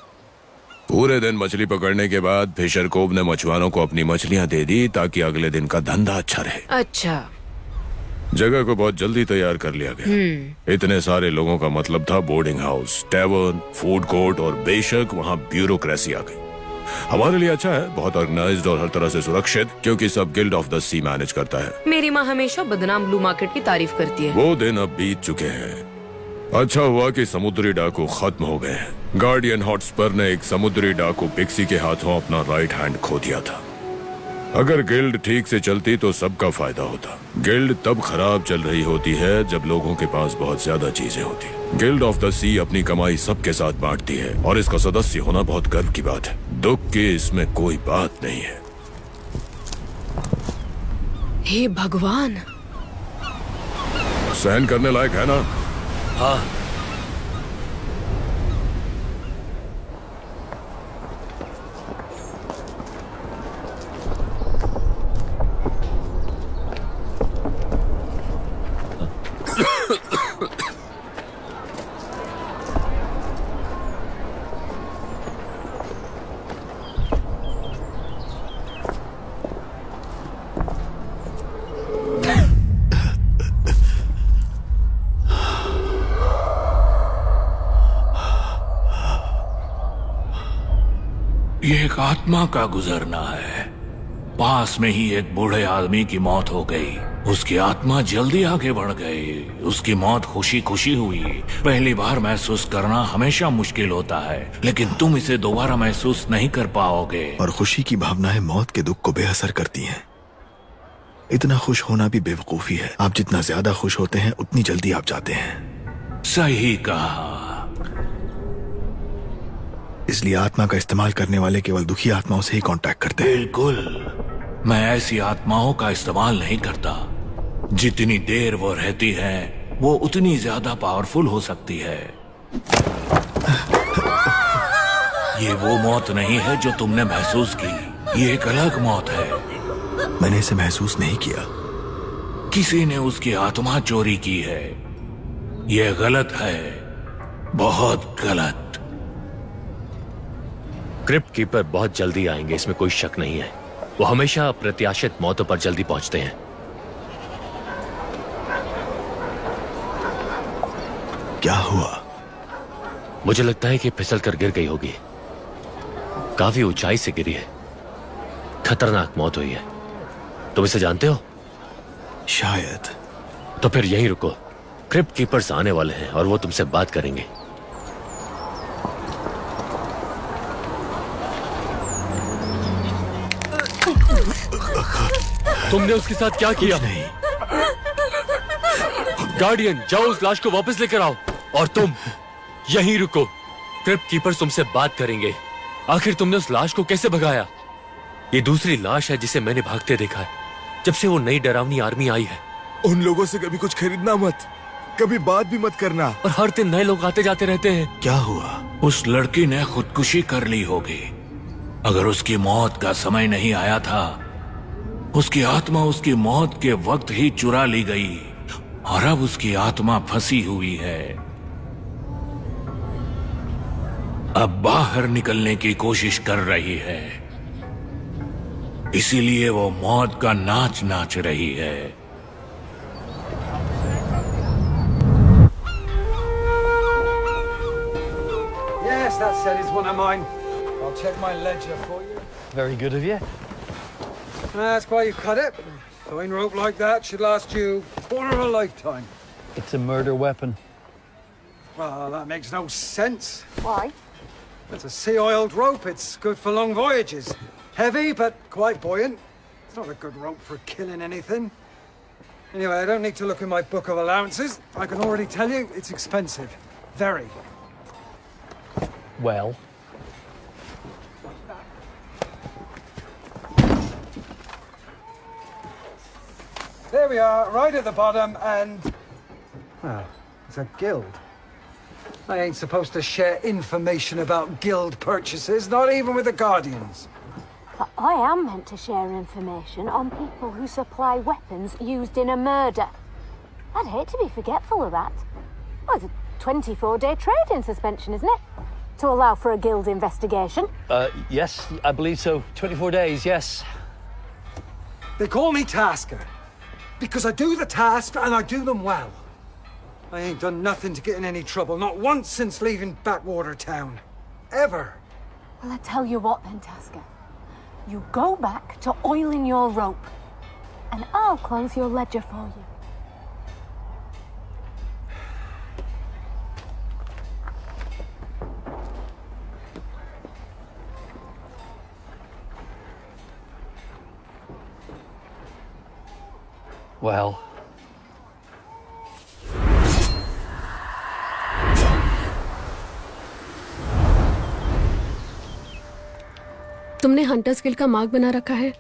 पूरे दिन मछली पकड़ने के बाद फिशर कोव ने मछुआरों को अपनी मछलियां दे दी ताकि अगले दिन का धंधा अच्छा रहे। अच्छा। जगह को बहुत जल्दी तैयार कर लिया गया। इतने सारे लोगों का मतलब था boarding house, tavern, food court और बेशक वहाँ ब्यूरोक्रेसी आ गई। हमारे लिए अच्छा है, बहुत ऑर्गेनाइज्ड और हर तरह से सुरक्षित, क्योंकि सब guild of the sea manage करता है। मेरी माँ हमेशा बदनाम ब्लू मार्केट की तारीफ करती है। वो दिन अब बीत चुके हैं। अच्छा हुआ कि समुद्री डाकू खत्म हो गए। गार्डियन हॉटस्पर ने एक समुद्री डाकू पिक्सी के हाथों अपना राइट हैंड खो दिया था। अगर गिल्ड ठीक से चलती तो सबका फायदा होता। गिल्ड तब खराब चल रही होती है जब लोगों के पास बहुत ज्यादा चीजें होती। गिल्ड ऑफ द सी अपनी कमाई सबके साथ बांटती है और इसका सदस्य होना बहुत गर्व की बात है। दुख की इसमें कोई बात नहीं है। हे भगवान। सहन करने लायक है ना? हाँ। ये एक आत्मा का गुजरना है। पास में ही एक बूढ़े आदमी की मौत हो गई। उसकी आत्मा जल्दी आगे बढ़ गई। उसकी मौत खुशी खुशी हुई। पहली बार महसूस करना हमेशा मुश्किल होता है, लेकिन तुम इसे दोबारा महसूस नहीं कर पाओगे। और खुशी की भावनाएं मौत के दुख को बेअसर करती हैं। इतना खुश होना भी बेवकूफी है। आप जितना ज्यादा खुश होते हैं उतनी जल्दी आप जाते हैं। सही कहा। इसलिए आत्मा का इस्तेमाल करने वाले केवल दुखी आत्माओं से ही कांटेक्ट करते हैं। बिल्कुल। मैं ऐसी आत्माओं का इस्तेमाल नहीं करता। जितनी देर वो रहती है वो उतनी ज्यादा पावरफुल हो सकती है। ये वो मौत नहीं है जो तुमने महसूस की। ये एक अलग मौत है। मैंने इसे महसूस नहीं किया। किसी ने उसकी आत्मा चोरी की है। ये गलत है, बहुत गलत। क्रिप्ट कीपर बहुत जल्दी आएंगे, इसमें कोई शक नहीं है। वो हमेशा अप्रत्याशित मौतों पर जल्दी पहुंचते हैं। क्या हुआ? मुझे लगता है कि फिसल कर गिर गई होगी। काफी ऊंचाई से गिरी है। खतरनाक मौत हुई है। तुम इसे जानते हो? शायद। तो फिर यहीं रुको। क्रिप्ट कीपर्स आने वाले हैं और वो तुमसे बात करेंगे। तुमने उसके साथ क्या किया? नहीं। गार्डियन, जाओ उस लाश को वापस लेकर आओ और तुम यहीं रुको। क्रिप्ट कीपर्स तुमसे बात करेंगे। आखिर तुमने उस लाश को कैसे भगाया? ये दूसरी लाश है जिसे मैंने भागते देखा है जब से वो नई डरावनी आर्मी आई है। उन लोगों से कभी कुछ खरीदना मत, कभी बात भी मत करना। और हर दिन नए लोग आते जाते रहते हैं। क्या हुआ? उस लड़की ने खुदकुशी कर ली होगी। अगर उसकी मौत का समय नहीं आया था, उसकी आत्मा उसकी मौत के वक्त ही चुरा ली गई और अब उसकी आत्मा फंसी हुई है। अब बाहर निकलने की कोशिश कर रही है, इसीलिए वो मौत का नाच नाच रही है। Yes, that set is one of mine. I'll check my ledger for you. Very good of you. That's why you cut it. Fine rope like that should last you a quarter of a lifetime. It's a murder weapon. Well, that makes no sense. Why? It's a sea-oiled rope. It's good for long voyages. Heavy, but quite buoyant. It's not a good rope for killing anything. Anyway, I don't need to look in my book of allowances. I can already tell you it's expensive. Very. Well, There we are, right at the bottom, and... Well, it's a guild. I ain't supposed to share information about guild purchases, not even with the Guardians. But I am meant to share information on people who supply weapons used in a murder. I'd hate to be forgetful of that. Well, it's a 24-day trading suspension, isn't it? To allow for a guild investigation. yes, I believe so. 24 days, yes. They call me Tasker. Because I do the tasks and I do them well. I ain't done nothing to get in any trouble, not once since leaving Backwater Town. Ever. Well, I tell you what then, Tasker. You go back to oiling your rope. And I'll close your ledger for you. Well. तुमने हंटर्स गिल्ड का मार्क बना रखा है।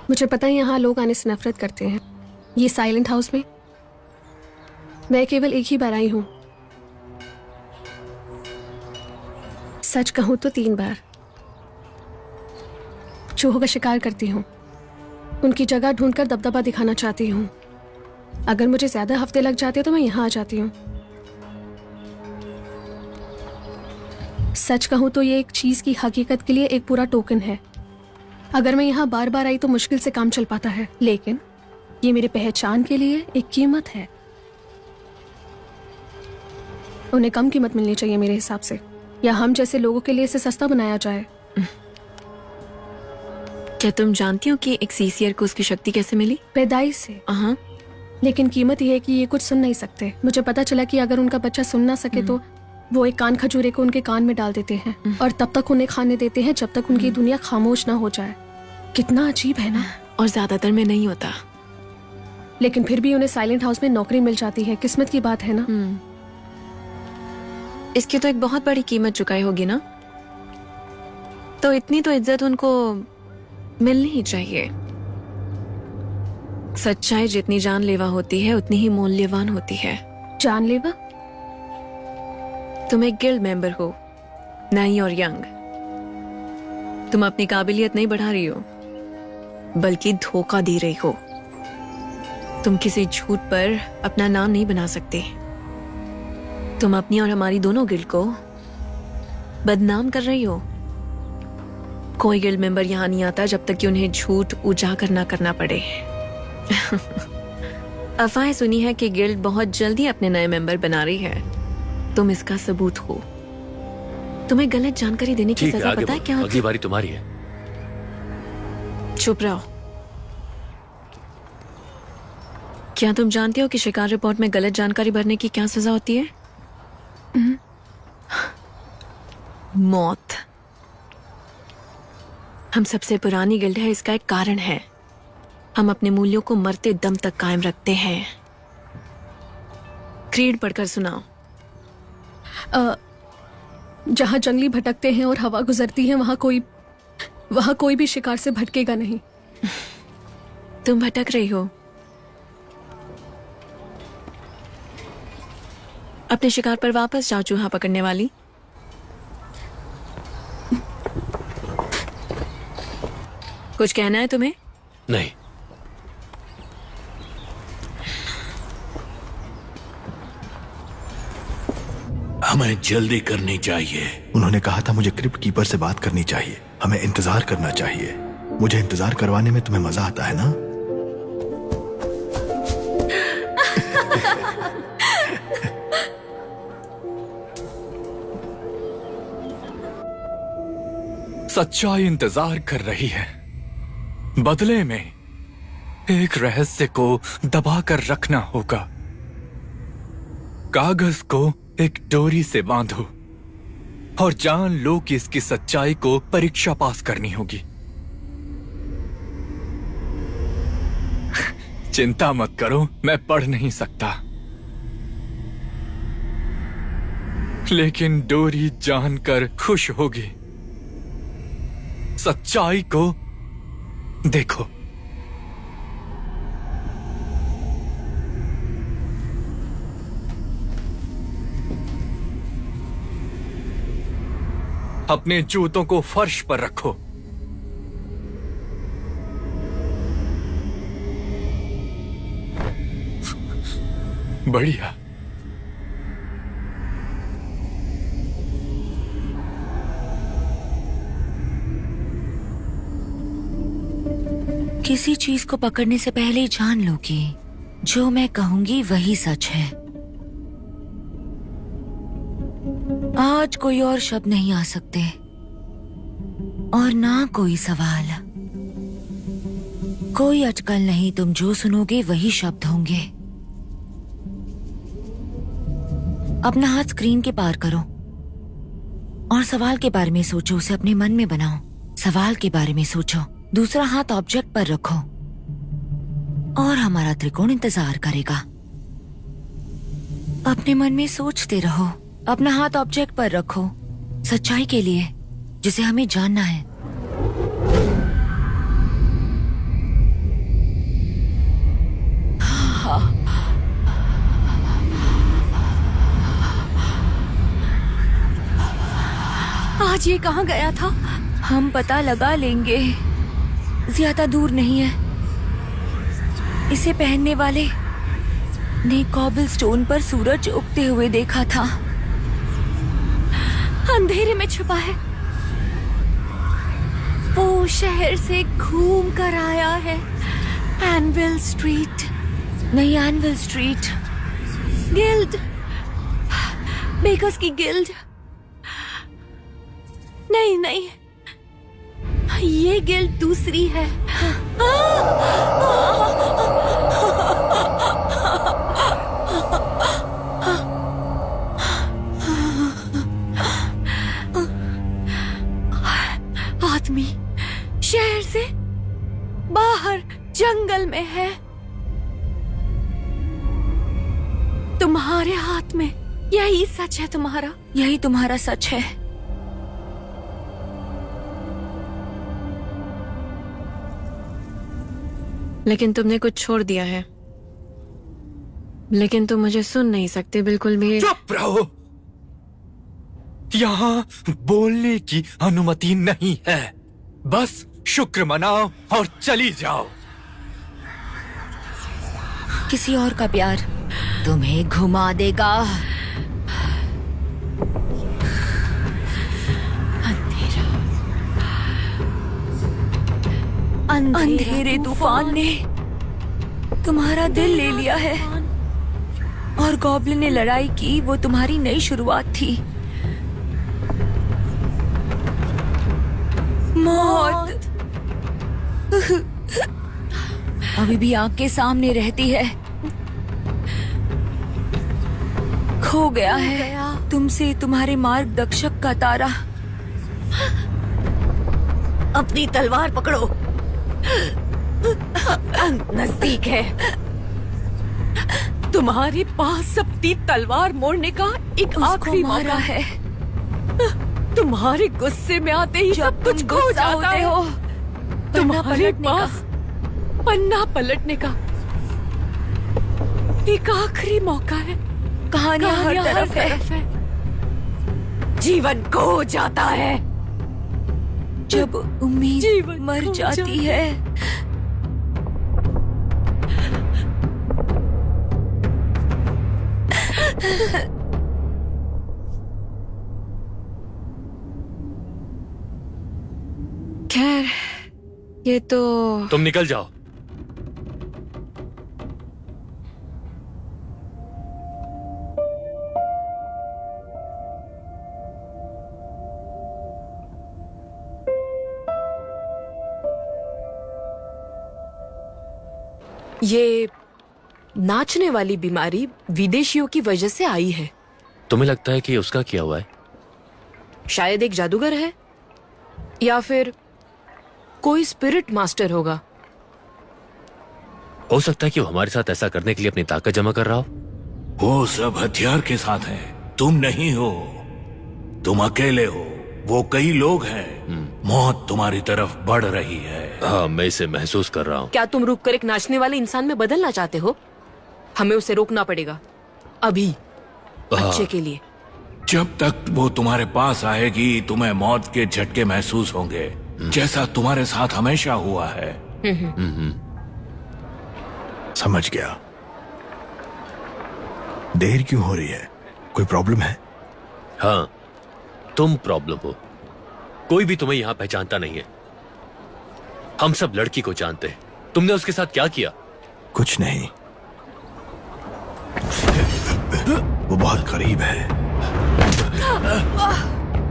मुझे पता है यहाँ लोग आने से नफरत करते हैं। ये साइलेंट हाउस में मैं केवल एक ही बार आई हूँ। सच कहूँ तो 3 बार। चूहों का शिकार करती हूँ, उनकी जगह ढूंढकर दबदबा दिखाना चाहती हूँ। अगर मुझे ज्यादा हफ्ते लग जाते तो मैं यहाँ आ जाती हूँ। सच कहूँ तो ये एक चीज की हकीकत के लिए एक पूरा टोकन है। अगर मैं यहाँ बार बार आई तो मुश्किल से काम चल पाता है, लेकिन ये मेरे पहचान के लिए एक कीमत है। उन्हें कम कीमत मिलनी चाहिए मेरे हिसाब से, या हम जैसे लोगों के लिए इसे सस्ता बनाया जाए। क्या तुम जानती हो कि एक सीसीआर को उसकी शक्ति कैसे मिली? पैदाइश से। हाँ, लेकिन कीमत यह है कि ये कुछ सुन नहीं सकते। मुझे पता चला कि अगर उनका बच्चा सुन ना सके तो वो एक कान खजूरे को उनके कान में डाल देते हैं और तब तक उन्हें खाने देते हैं जब तक उनकी दुनिया खामोश ना हो जाए। कितना अजीब है ना। और ज्यादातर में नहीं होता, लेकिन फिर भी उन्हें साइलेंट हाउस में नौकरी मिल जाती है। किस्मत की बात है ना। इसकी तो एक बहुत बड़ी कीमत चुकाई होगी ना, तो इतनी तो इज्जत उनको मिलनी ही चाहिए। सच्चाई जितनी जानलेवा होती है उतनी ही मूल्यवान होती है। जानलेवा? तुम एक गिल्ड मेंबर हो, नई और यंग। तुम अपनी काबिलियत नहीं बढ़ा रही हो, बल्कि धोखा दे रही हो। तुम किसी झूठ पर अपना नाम नहीं बना सकते। तुम अपनी और हमारी दोनों गिल्ड को बदनाम कर रही हो। कोई गिल्ड मेंबर यहाँ नहीं आता जब तक कि उन्हें झूठ उजागर ना करना पड़े। अफवाह सुनी है कि गिल्ड बहुत जल्दी अपने नए मेंबर बना रही है। तुम इसका सबूत हो। तुम्हें गलत जानकारी देने की सजा पता है क्या होती है? अगली बारी तुम्हारी है। चुप रहो। क्या तुम जानते हो कि शिकार रिपोर्ट में गलत जानकारी भरने की क्या सजा होती है? मौत। हम सबसे पुरानी गिल्ड है, इसका एक कारण है। हम अपने मूल्यों को मरते दम तक कायम रखते हैं। क्रीड पढ़कर सुनाओ। जहाँ जंगली भटकते हैं और हवा गुजरती है वहाँ कोई भी शिकार से भटकेगा नहीं। तुम भटक रही हो। अपने शिकार पर वापस जाओ, चूहा पकड़ने वाली। कुछ कहना है तुम्हें? नहीं। हमें जल्दी करनी चाहिए। उन्होंने कहा था मुझे क्रिप्ट कीपर से बात करनी चाहिए। हमें इंतजार करना चाहिए। मुझे इंतजार करवाने में तुम्हें मजा आता है ना? सच्चाई इंतजार कर रही है। बदले में एक रहस्य को दबाकर रखना होगा। कागज को एक डोरी से बांधो और जान लो कि इसकी सच्चाई को परीक्षा पास करनी होगी। चिंता मत करो, मैं पढ़ नहीं सकता, लेकिन डोरी जानकर खुश होगी। सच्चाई को देखो। अपने जूतों को फर्श पर रखो। बढ़िया। किसी चीज को पकड़ने से पहले ही जान लो कि जो मैं कहूंगी वही सच है। आज कोई और शब्द नहीं आ सकते और ना कोई सवाल। कोई अटकल नहीं, तुम जो सुनोगे वही शब्द होंगे। अपना हाथ स्क्रीन के पार करो और सवाल के बारे में सोचो, उसे अपने मन में बनाओ। सवाल के बारे में सोचो, दूसरा हाथ ऑब्जेक्ट पर रखो और हमारा त्रिकोण इंतजार करेगा। अपने मन में सोचते रहो। अपना हाथ ऑब्जेक्ट पर रखो सच्चाई के लिए जिसे हमें जानना है। आज ये कहाँ गया था? हम पता लगा लेंगे, ज्यादा दूर नहीं है। इसे पहनने वाले ने कॉबलस्टोन पर सूरज उगते हुए देखा था। अंधेरे में छुपा है। वो शहर से घूम कर आया है। एनविल स्ट्रीट नहीं, एनविल स्ट्रीट। गिल्ड, बेकर्स की गिल्ड। नहीं नहीं, ये गिल्ड दूसरी है। आदमी शहर से बाहर जंगल में है। तुम्हारे हाथ में यही सच है। तुम्हारा यही तुम्हारा सच है। लेकिन तुमने कुछ छोड़ दिया है। लेकिन तुम मुझे सुन नहीं सकते बिल्कुल भी। चुप रहो। यहाँ बोलने की अनुमति नहीं है। बस शुक्र मनाओ और चली जाओ। किसी और का प्यार तुम्हें घुमा देगा। अंधेरे तूफान ने तुम्हारा दिल ले लिया है और गॉब्लिन ने लड़ाई की। वो तुम्हारी नई शुरुआत थी। मौत अभी भी आंख के सामने रहती है। खो गया है तुमसे तुम्हारे मार्गदर्शक का तारा। अपनी तलवार पकड़ो, नजदीक है। तुम्हारे पास अपनी तलवार मोड़ने का एक आखिरी मौका है। तुम्हारे गुस्से में आते ही सब कुछ खो जाता है। तुम्हारे पास पन्ना पलटने का एक आखिरी मौका है। कहानियां हर तरफ है। जीवन खो जाता है जब उम्मीद मर जाती है। खैर, ये तो तुम निकल जाओ। ये नाचने वाली बीमारी विदेशियों की वजह से आई है। तुम्हें लगता है कि उसका क्या हुआ है? शायद एक जादूगर है या फिर कोई स्पिरिट मास्टर होगा। हो सकता है कि वो हमारे साथ ऐसा करने के लिए अपनी ताकत जमा कर रहा हो। वो सब हथियार के साथ है, तुम नहीं हो। तुम अकेले हो, वो कई लोग हैं। मौत तुम्हारी तरफ बढ़ रही है। हाँ, मैं इसे महसूस कर रहा हूँ। क्या तुम रुककर एक नाचने वाले इंसान में बदलना चाहते हो? हमें उसे रोकना पड़ेगा अभी, अच्छे के लिए। जब तक वो तुम्हारे पास आएगी तुम्हें मौत के झटके महसूस होंगे, जैसा तुम्हारे साथ हमेशा हुआ है। समझ गया। देर क्यों हो रही है? कोई प्रॉब्लम है? हाँ, तुम प्रॉब्लम हो। कोई भी तुम्हें यहाँ पहचानता नहीं है। हम सब लड़की को जानते हैं। तुमने उसके साथ क्या किया? कुछ नहीं, वो बहुत करीब है।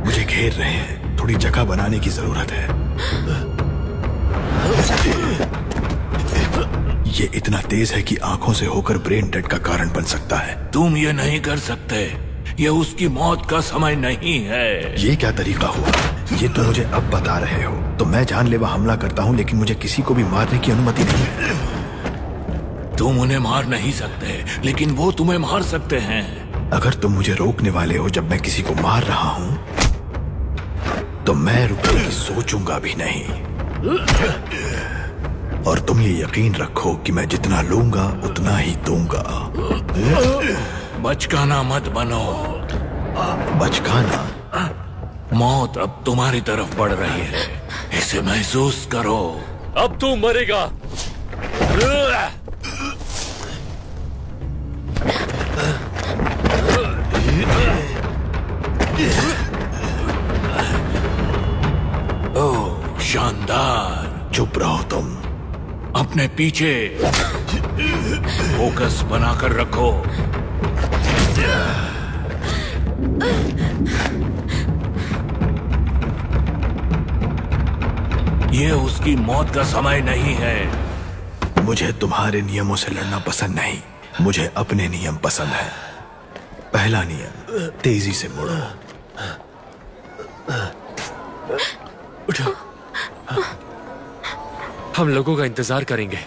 मुझे घेर रहे हैं। थोड़ी जगह बनाने की जरूरत है। ये इतना तेज है कि आंखों से होकर ब्रेन डेड का कारण बन सकता है। तुम ये नहीं कर सकते। ये उसकी मौत का समय नहीं है। ये क्या तरीका हुआ? ये तो मुझे अब बता रहे हो। तो मैं जानलेवा हमला करता हूँ, लेकिन मुझे किसी को भी मारने की अनुमति नहीं है। तुम उन्हें मार नहीं सकते, लेकिन वो तुम्हें मार सकते हैं। अगर तुम मुझे रोकने वाले हो जब मैं किसी को मार रहा हूं, तो मैं रुकने की सोचूंगा भी नहीं। और तुम ये यकीन रखो कि मैं जितना लूंगा उतना ही दूंगा। बचकाना मत बनो। बचकाना? मौत अब तुम्हारी तरफ बढ़ रही है, इसे महसूस करो। अब तू मरेगा। ओह, शानदार। चुप रहो तुम। अपने पीछे फोकस बनाकर रखो। ये उसकी मौत का समय नहीं है। मुझे तुम्हारे नियमों से लड़ना पसंद नहीं। मुझे अपने नियम पसंद है। पहला नियम, तेजी से मुड़ो। उठो। हम लोगों का इंतजार करेंगे।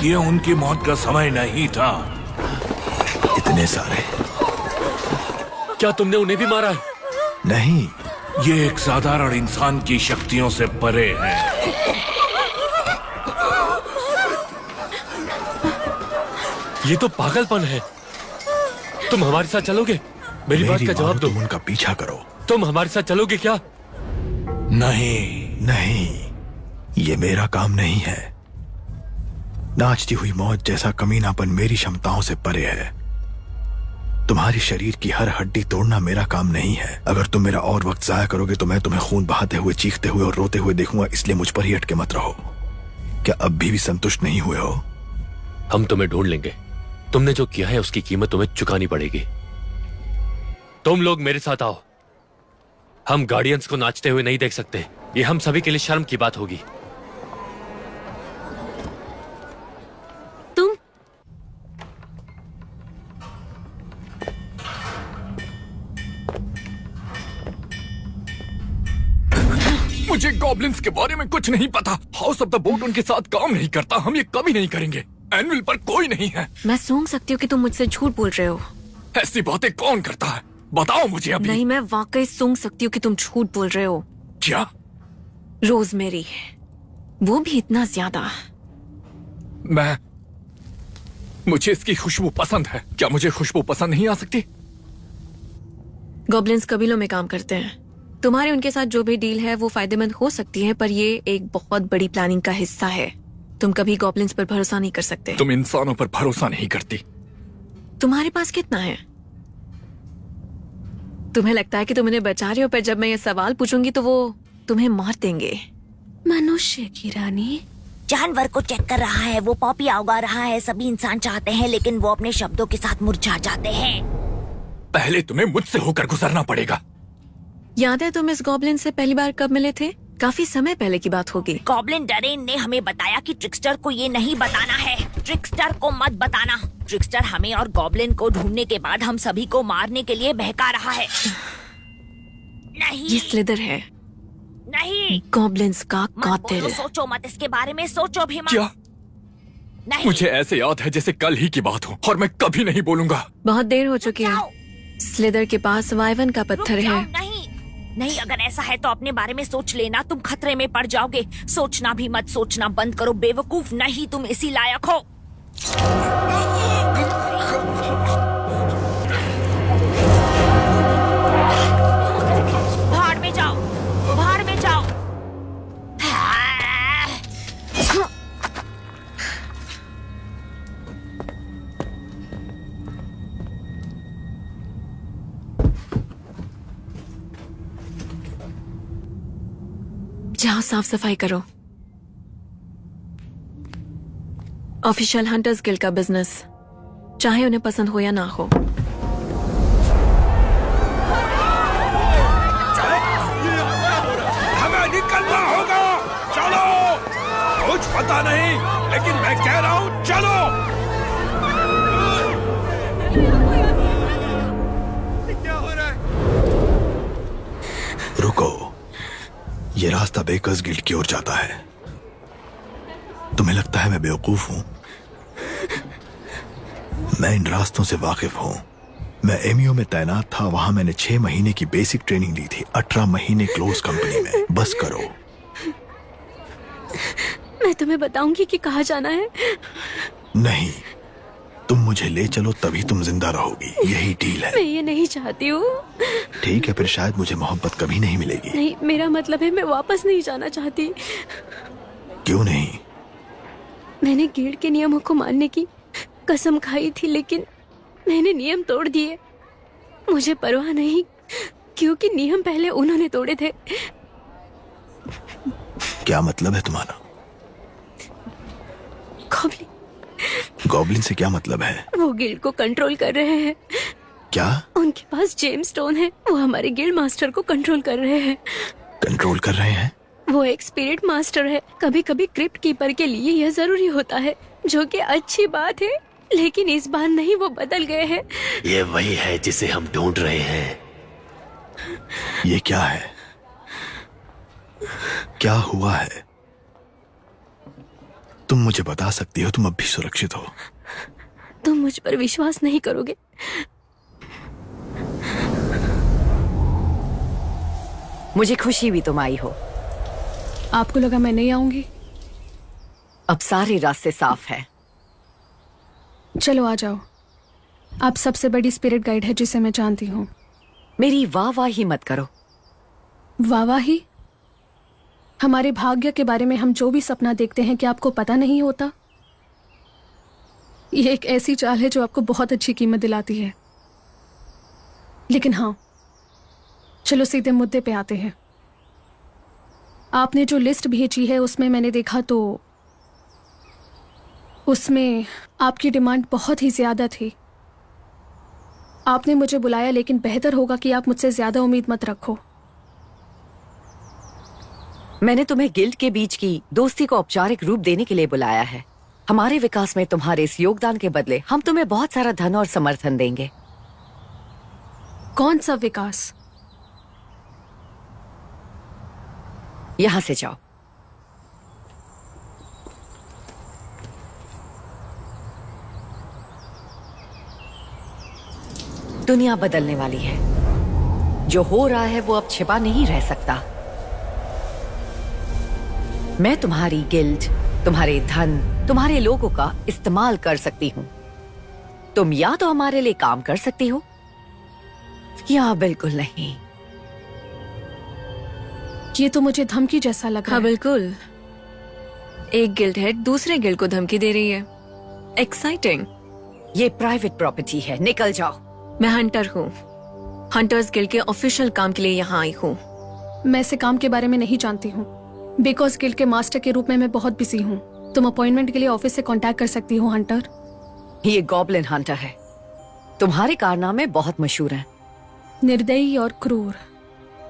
ये उनकी मौत का समय नहीं था। इतने सारे? क्या तुमने उन्हें भी मारा है? नहीं, ये एक साधारण इंसान की शक्तियों से परे है। ये तो पागलपन है। तुम हमारे साथ चलोगे? मेरी बात का जवाब दो। तुम उनका पीछा करो। तुम हमारे साथ चलोगे क्या? नहीं। नहीं, ये मेरा काम नहीं है। नाचती हुई मौत जैसा कमीनापन मेरी क्षमताओं से परे है। तुम्हारी शरीर की हर हड्डी तोड़ना मेरा काम नहीं है। अगर तुम मेरा और वक्त जाया करोगे तो मैं तुम्हें खून बहाते हुए, चीखते हुए और रोते हुए देखूंगा। इसलिए मुझ पर ही अटके मत रहो। क्या अब भी संतुष्ट नहीं हुए हो? हम तुम्हें ढूंढ लेंगे। तुमने जो किया है उसकी कीमत तुम्हें चुकानी पड़ेगी। तुम लोग मेरे साथ आओ। हम गार्डियंस को नाचते हुए नहीं देख सकते। ये हम सभी के लिए शर्म की बात होगी। मुझे गॉब्लिन्स के बारे में कुछ नहीं पता। हाउस ऑफ द बोट उनके साथ काम नहीं करता। हम ये कभी नहीं करेंगे। एनविल पर कोई नहीं है। मैं सूंघ सकती हूँ कि तुम मुझसे झूठ बोल रहे हो। ऐसी बातें कौन करता है? बताओ मुझे अभी। नहीं, मैं वाकई सूंघ सकती हूँ कि तुम झूठ बोल रहे हो। क्या? रोजमेरी, वो भी इतना ज्यादा? मुझे इसकी खुशबू पसंद है। क्या मुझे खुशबू पसंद नहीं आ सकती? गॉब्लिन्स कबीलों में काम करते हैं। तुम्हारे उनके साथ जो भी डील है वो फायदेमंद हो सकती है, पर ये एक बहुत बड़ी प्लानिंग का हिस्सा है। तुम कभी गॉब्लिन्स पर भरोसा नहीं कर सकते। तुम इंसानों पर भरोसा नहीं करती। तुम्हारे पास कितना है? तुम्हें लगता है कि तुम उन्हें बचा रहे हो, पर जब मैं ये सवाल पूछूंगी तो वो तुम्हें मार देंगे। मनुष्य की रानी जानवर को चेक कर रहा है, वो पॉपियां उगा रहा है। सभी इंसान चाहते हैं, लेकिन वो अपने शब्दों के साथ मुरझा जाते हैं। पहले तुम्हें मुझसे होकर गुजरना पड़ेगा। याद है तुम इस गॉब्लिन से पहली बार कब मिले थे? काफी समय पहले की बात होगी। गॉब्लिन डरेन ने हमें बताया कि ट्रिक्स्टर को ये नहीं बताना है। ट्रिक्स्टर को मत बताना। ट्रिक्स्टर हमें और गॉब्लिन को ढूंढने के बाद हम सभी को मारने के लिए बहका रहा है। नहीं, ये स्लिदर है। नहीं, गॉब्लिन्स का मत कातिल। बोलो, सोचो मत इसके बारे में, सोचो भी मत। क्या? नहीं, मुझे ऐसे याद है जैसे कल ही की बात हो, और मैं कभी नहीं बोलूंगा। बहुत देर हो चुकी है। स्लिदर के पास वाइवन का पत्थर है। नहीं, अगर ऐसा है तो अपने बारे में सोच लेना। तुम खतरे में पड़ जाओगे। सोचना भी मत, सोचना बंद करो बेवकूफ। नहीं, तुम इसी लायक हो। भाड़ में जाओ, भाड़ में जाओ। जाओ साफ सफाई करो। ऑफिशियल हंटर्स गिल्ड का बिजनेस, चाहे उन्हें पसंद हो या ना हो। हमें निकलना होगा। चलो। कुछ पता नहीं, लेकिन मैं कह रहा हूँ चलो। क्या हो रहा है? रुको, ये रास्ता बेकर्स गिल्ड की ओर जाता है। तुम्हें लगता है मैं बेवकूफ हूं? मैं इन रास्तों से वाकिफ हूं। मैं एमयू में तैनात था, वहां मैंने 6 महीने की बेसिक ट्रेनिंग ली थी। 18 महीने क्लोज कंपनी में। बस करो। मैं तुम्हें बताऊंगी कि कहाँ जाना है। नहीं, तुम मुझे ले चलो, तभी तुम जिंदा रहोगी। यही डील है। मैं ये नहीं चाहती हूँ। ठीक है, फिर शायद मुझे मोहब्बत कभी नहीं मिलेगी। नहीं, मेरा मतलब है मैं वापस नहीं जाना चाहती। क्यों नहीं? मैंने गिल्ड के नियमों को मानने की कसम खाई थी, लेकिन मैंने नियम तोड़ दिए। मुझे परवाह नहीं, क्योंकि नियम पहले उन्होंने तोड़े थे। क्या मतलब है तुम्हारा? गॉब्लिन से क्या मतलब है? वो गिल्ड को कंट्रोल कर रहे हैं। क्या? उनके पास जेम्स स्टोन है। वो हमारे गिल्ड मास्टर को कंट्रोल कर रहे हैं। कंट्रोल कर रहे हैं? वो एक स्पिरिट मास्टर है। कभी कभी क्रिप्ट कीपर के लिए यह जरूरी होता है, जो कि अच्छी बात है, लेकिन इस बार नहीं, वो बदल गए हैं। ये वही है जिसे हम ढूंढ रहे हैं। ये क्या है? क्या हुआ है? तुम मुझे बता सकती हो? तुम अब भी सुरक्षित हो? तुम मुझ पर विश्वास नहीं करोगे। मुझे खुशी भी तुम आई हो। आपको लगा मैं नहीं आऊंगी? अब सारे रास्ते साफ है। चलो आ जाओ। आप सबसे बड़ी स्पिरिट गाइड है जिसे मैं जानती हूँ। मेरी वाहवाही मत करो। वाहवाही? हमारे भाग्य के बारे में हम जो भी सपना देखते हैं, क्या आपको पता नहीं होता? ये एक ऐसी चाल है जो आपको बहुत अच्छी कीमत दिलाती है। लेकिन हाँ, चलो सीधे मुद्दे पे आते हैं। आपने जो लिस्ट भेजी है उसमें मैंने देखा तो उसमें आपकी डिमांड बहुत ही ज्यादा थी। आपने मुझे बुलाया, लेकिन बेहतर होगा कि आप मुझसे ज्यादा उम्मीद मत रखो। मैंने तुम्हें गिल्ड के बीच की दोस्ती को औपचारिक रूप देने के लिए बुलाया है। हमारे विकास में तुम्हारे इस योगदान के बदले हम तुम्हें बहुत सारा धन और समर्थन देंगे। कौन सा विकास? यहां से जाओ। दुनिया बदलने वाली है। जो हो रहा है वो अब छिपा नहीं रह सकता। मैं तुम्हारी गिल्ड, तुम्हारे धन, तुम्हारे लोगों का इस्तेमाल कर सकती हूँ। तुम या तो हमारे लिए काम कर सकती हो या बिल्कुल नहीं। ये तो मुझे धमकी जैसा लग रहा है। हाँ बिल्कुल, एक गिल्ड हेड दूसरे गिल्ड को धमकी दे रही है। एक्साइटिंग। ये प्राइवेट प्रॉपर्टी है, निकल जाओ। मैं हंटर हूँ, हंटर्स गिल्ड के ऑफिशियल काम के लिए यहाँ आई हूँ। मैं ऐसे काम के बारे में नहीं जानती हूँ। बिकॉज गिल्ड के मास्टर के रूप में मैं बहुत बिजी हूँ। तुम अपॉइंटमेंट के लिए ऑफिस से कांटेक्ट कर सकती हो हंटर। ये गॉब्लिन हंटर है। तुम्हारे कारनामे बहुत मशहूर हैं। निर्दयी और क्रूर,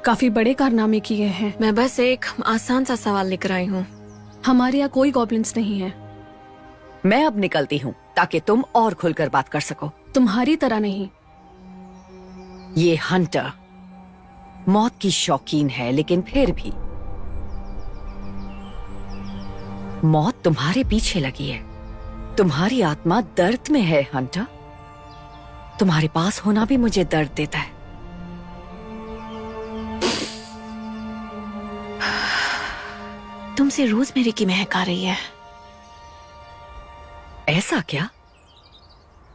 काफी बड़े कारनामे किए हैं। मैं बस एक आसान सा सवाल लेकर आई हूँ। हमारे यहाँ कोई गॉब्लिन्स नहीं है। मैं अब निकलती हूँ ताकि तुम और खुलकर बात कर सको। तुम्हारी तरह नहीं। ये हंटर मौत की शौकीन है, लेकिन फिर भी मौत तुम्हारे पीछे लगी है। तुम्हारी आत्मा दर्द में है हंटर। तुम्हारे पास होना भी मुझे दर्द देता है। तुमसे रोजमेरी की महक आ रही है। ऐसा क्या?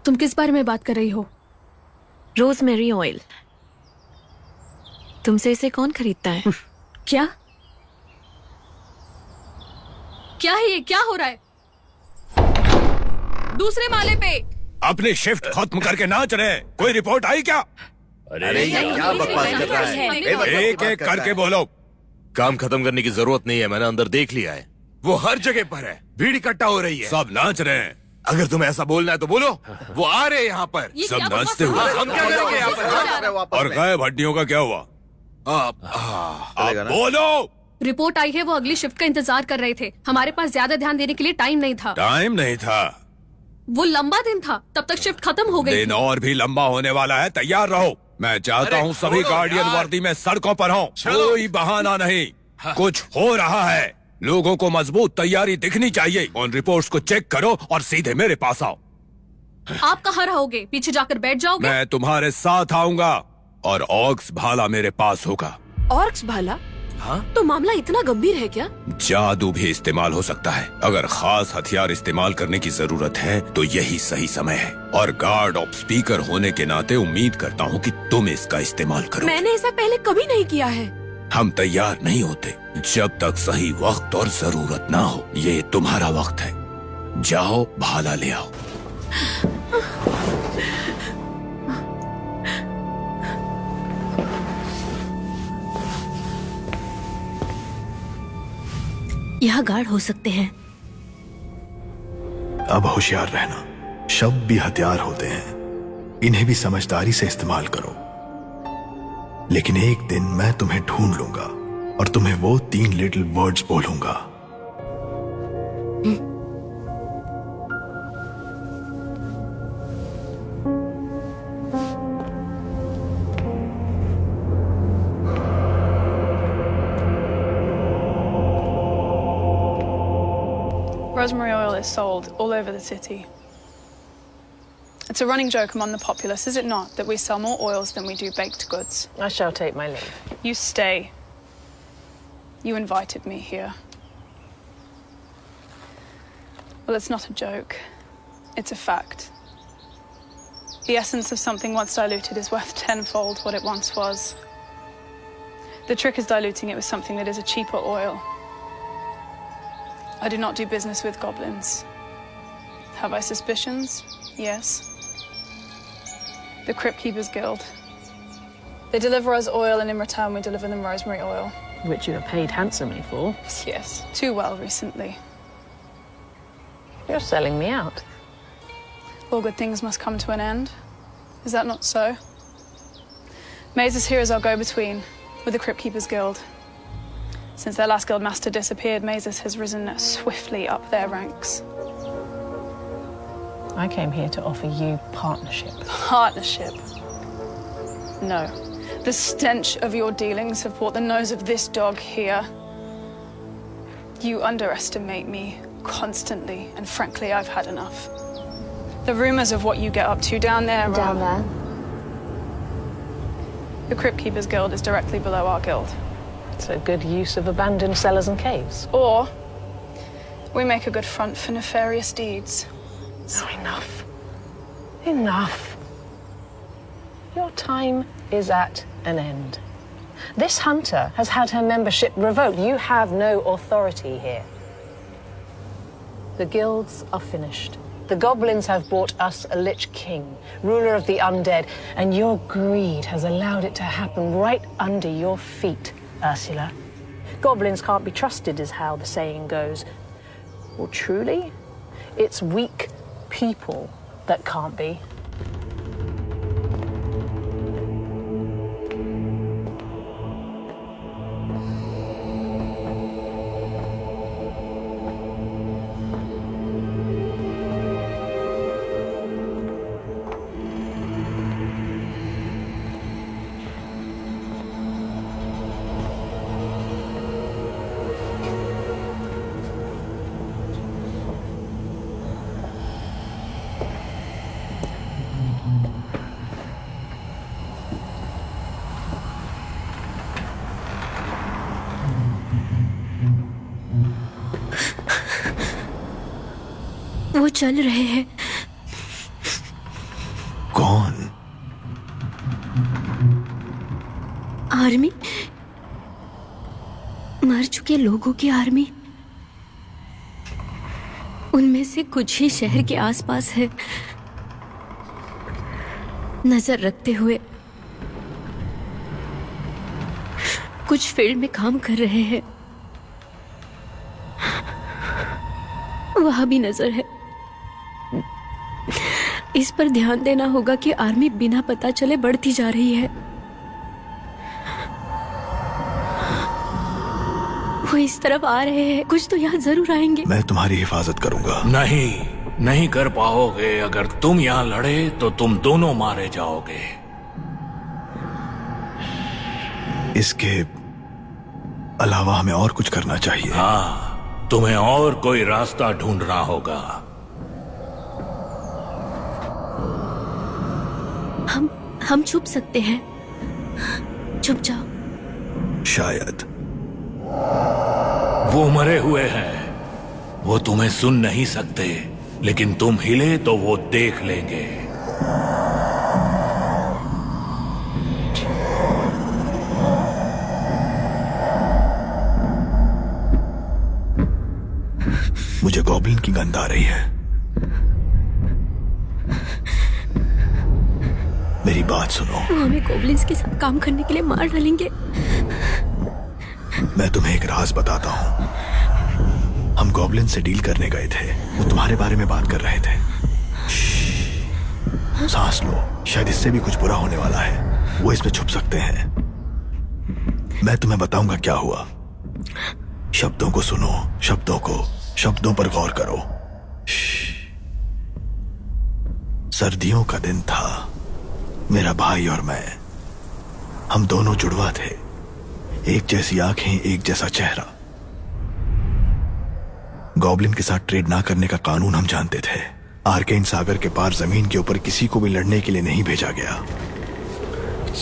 तुम किस बारे में बात कर रही हो? Rosemary oil. तुमसे इसे कौन खरीदता है? क्या क्या है ये? क्या हो रहा है? दूसरे माले पे अपनी शिफ्ट खत्म करके नाच रहे। कोई रिपोर्ट आई क्या? अरे ये क्या बकवास कर रहा है? एक एक करके बोलो। काम खत्म करने की जरूरत नहीं है, मैंने अंदर देख लिया है। वो हर जगह पर है, भीड़ इकट्ठा हो रही है, सब नाच रहे हैं। अगर तुम्हें ऐसा बोलना है तो बोलो। वो आ रहे हैं यहाँ पर, सब नाचते हुए। हम क्या करेंगे यहाँ पर? और गायब हड्डियों का क्या हुआ? आप बोलो। रिपोर्ट आई है, वो अगली शिफ्ट का इंतजार कर रहे थे। हमारे पास ज्यादा ध्यान देने के लिए टाइम नहीं था। टाइम नहीं था? वो लंबा दिन था, तब तक शिफ्ट खत्म हो गई दिन थी। और भी लंबा होने वाला है, तैयार रहो। मैं चाहता हूँ सभी गार्डियन वर्दी में सड़कों पर हों। कोई बहाना नहीं। कुछ हो रहा है, लोगों को मजबूत तैयारी दिखनी चाहिए। उन रिपोर्ट्स को चेक करो और सीधे मेरे पास आओ। आप कहाँ रहोगे? पीछे जाकर बैठ जाओगे? मैं तुम्हारे साथ आऊंगा और ऑक्स भाला मेरे पास होगा। ऑर्क्स भाला? हाँ? तो मामला इतना गंभीर है क्या? जादू भी इस्तेमाल हो सकता है। अगर खास हथियार इस्तेमाल करने की जरूरत है तो यही सही समय है। और गार्ड ऑफ स्पीकर होने के नाते उम्मीद करता हूँ कि तुम इसका इस्तेमाल करो। मैंने ऐसा पहले कभी नहीं किया है। हम तैयार नहीं होते जब तक सही वक्त और जरूरत ना हो। ये तुम्हारा वक्त है, जाओ भाला ले आओ। यहाँ गार्ड हो सकते हैं। अब होशियार रहना। शब्द भी हथियार होते हैं, इन्हें भी समझदारी से इस्तेमाल करो। लेकिन एक दिन मैं तुम्हें ढूंढ लूंगा और तुम्हें वो 3 लिटिल वर्ड्स बोलूंगा। Rosemary oil is sold all over the city. It's a running joke among the populace, is it not, that we sell more oils than we do baked goods? I shall take my leave. You stay. You invited me here. Well, it's not a joke. It's a fact. The essence of something once diluted is worth tenfold what it once was. The trick is diluting it with something that is a cheaper oil. I do not do business with goblins. Have I suspicions? Yes. The Crypt Keepers Guild. They deliver us oil, and in return we deliver them rosemary oil. Which you are paid handsomely for. Yes, too well recently. You're selling me out. All good things must come to an end. Is that not so? Mazes here is our go-between with the Crypt Keepers Guild. Since their last guild master disappeared, Mazes has risen swiftly up their ranks. I came here to offer you partnership. Partnership? No. The stench of your dealings have brought the nose of this dog here. You underestimate me constantly, and frankly, I've had enough. The rumors of what you get up to down there. Down there? The Crypt Keepers Guild is directly below our guild. It's a good use of abandoned cellars and caves. Or we make a good front for nefarious deeds. Oh, enough. Enough. Your time is at an end. This hunter has had her membership revoked. You have no authority here. The guilds are finished. The goblins have brought us a Lich King, ruler of the undead, and your greed has allowed it to happen right under your feet, Ursula. Goblins can't be trusted is how the saying goes. Well, truly, it's weak people that can't be. वो चल रहे हैं। कौन? आर्मी, मर चुके लोगों की आर्मी। उनमें से कुछ ही शहर के आसपास है। नजर रखते हुए कुछ फील्ड में काम कर रहे हैं। वहां भी नजर है। इस पर ध्यान देना होगा कि आर्मी बिना पता चले बढ़ती जा रही है। वो इस तरफ आ रहे हैं। कुछ तो यहाँ जरूर आएंगे। मैं तुम्हारी हिफाजत करूंगा। नहीं कर पाओगे। अगर तुम यहाँ लड़े तो तुम दोनों मारे जाओगे। इसके अलावा हमें और कुछ करना चाहिए। हाँ, तुम्हें और कोई रास्ता ढूंढना होगा। हम छुप सकते हैं। छुप जाओ। शायद वो मरे हुए हैं। वो तुम्हें सुन नहीं सकते, लेकिन तुम हिले तो वो देख लेंगे। मुझे गॉब्लिन की गंध आ रही है। मेरी बात सुनो। वो हमें गॉब्लिन्स के साथ काम करने के लिए मार डालेंगे। मैं तुम्हें एक राज बताता हूं। हम गॉब्लिन से डील करने गए थे। वो तुम्हारे बारे में बात कर रहे थे। सांस लो, शायद इससे भी कुछ बुरा होने वाला है। वो इसमें छुप सकते हैं। मैं तुम्हें बताऊंगा क्या हुआ। शब्दों को सुनो, शब्दों पर गौर करो। सर्दियों का दिन था। मेरा भाई और मैं, हम दोनों जुड़वा थे। एक जैसी आंखें, एक जैसा चेहरा। गॉब्लिन के साथ ट्रेड ना करने का कानून हम जानते थे। आर्केन सागर के पार जमीन के ऊपर किसी को भी लड़ने के लिए नहीं भेजा गया।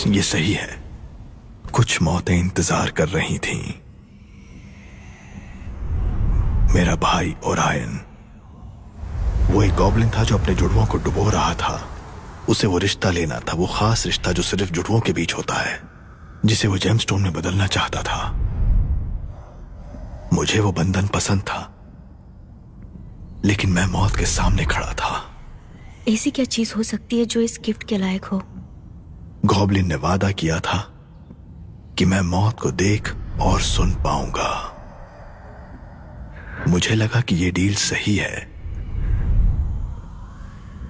ये सही है। कुछ मौतें इंतजार कर रही थीं। मेरा भाई ओरायन, वो एक गॉब्लिन था जो अपने जुड़वों को डुबो रहा था। उसे वो रिश्ता लेना था, वो खास रिश्ता जो सिर्फ जुड़वों के बीच होता है, जिसे वो जेमस्टोन में बदलना चाहता था। मुझे वो बंधन पसंद था, लेकिन मैं मौत के सामने खड़ा था। ऐसी क्या चीज हो सकती है जो इस गिफ्ट के लायक हो? गॉब्लिन ने वादा किया था कि मैं मौत को देख और सुन पाऊंगा। मुझे लगा कि ये डील सही है।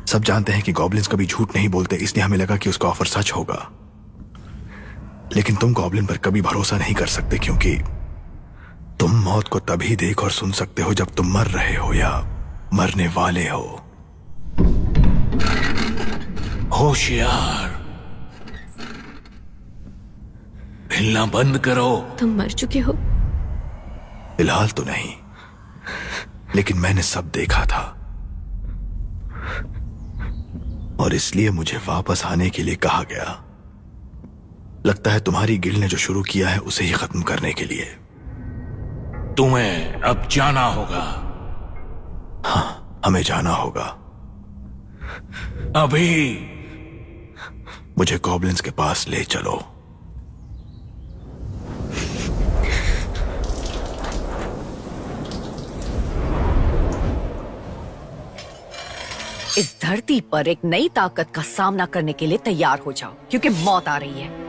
सब जानते हैं कि गॉब्लिन्स कभी झूठ नहीं बोलते, इसलिए हमें लगा कि उसका ऑफर सच होगा। लेकिन तुम गॉब्लिन पर कभी भरोसा नहीं कर सकते, क्योंकि तुम मौत को तभी देख और सुन सकते हो जब तुम मर रहे हो या मरने वाले हो। होशियार, हिलना बंद करो। तुम मर चुके हो। फिलहाल तो नहीं, लेकिन मैंने सब देखा था और इसलिए मुझे वापस आने के लिए कहा गया। लगता है तुम्हारी गिल्ड ने जो शुरू किया है उसे ही खत्म करने के लिए। तुम्हें अब जाना होगा। हाँ, हमें जाना होगा। अभी मुझे गॉब्लिन्स के पास ले चलो। इस धरती पर एक नई ताकत का सामना करने के लिए तैयार हो जाओ, क्योंकि मौत आ रही है।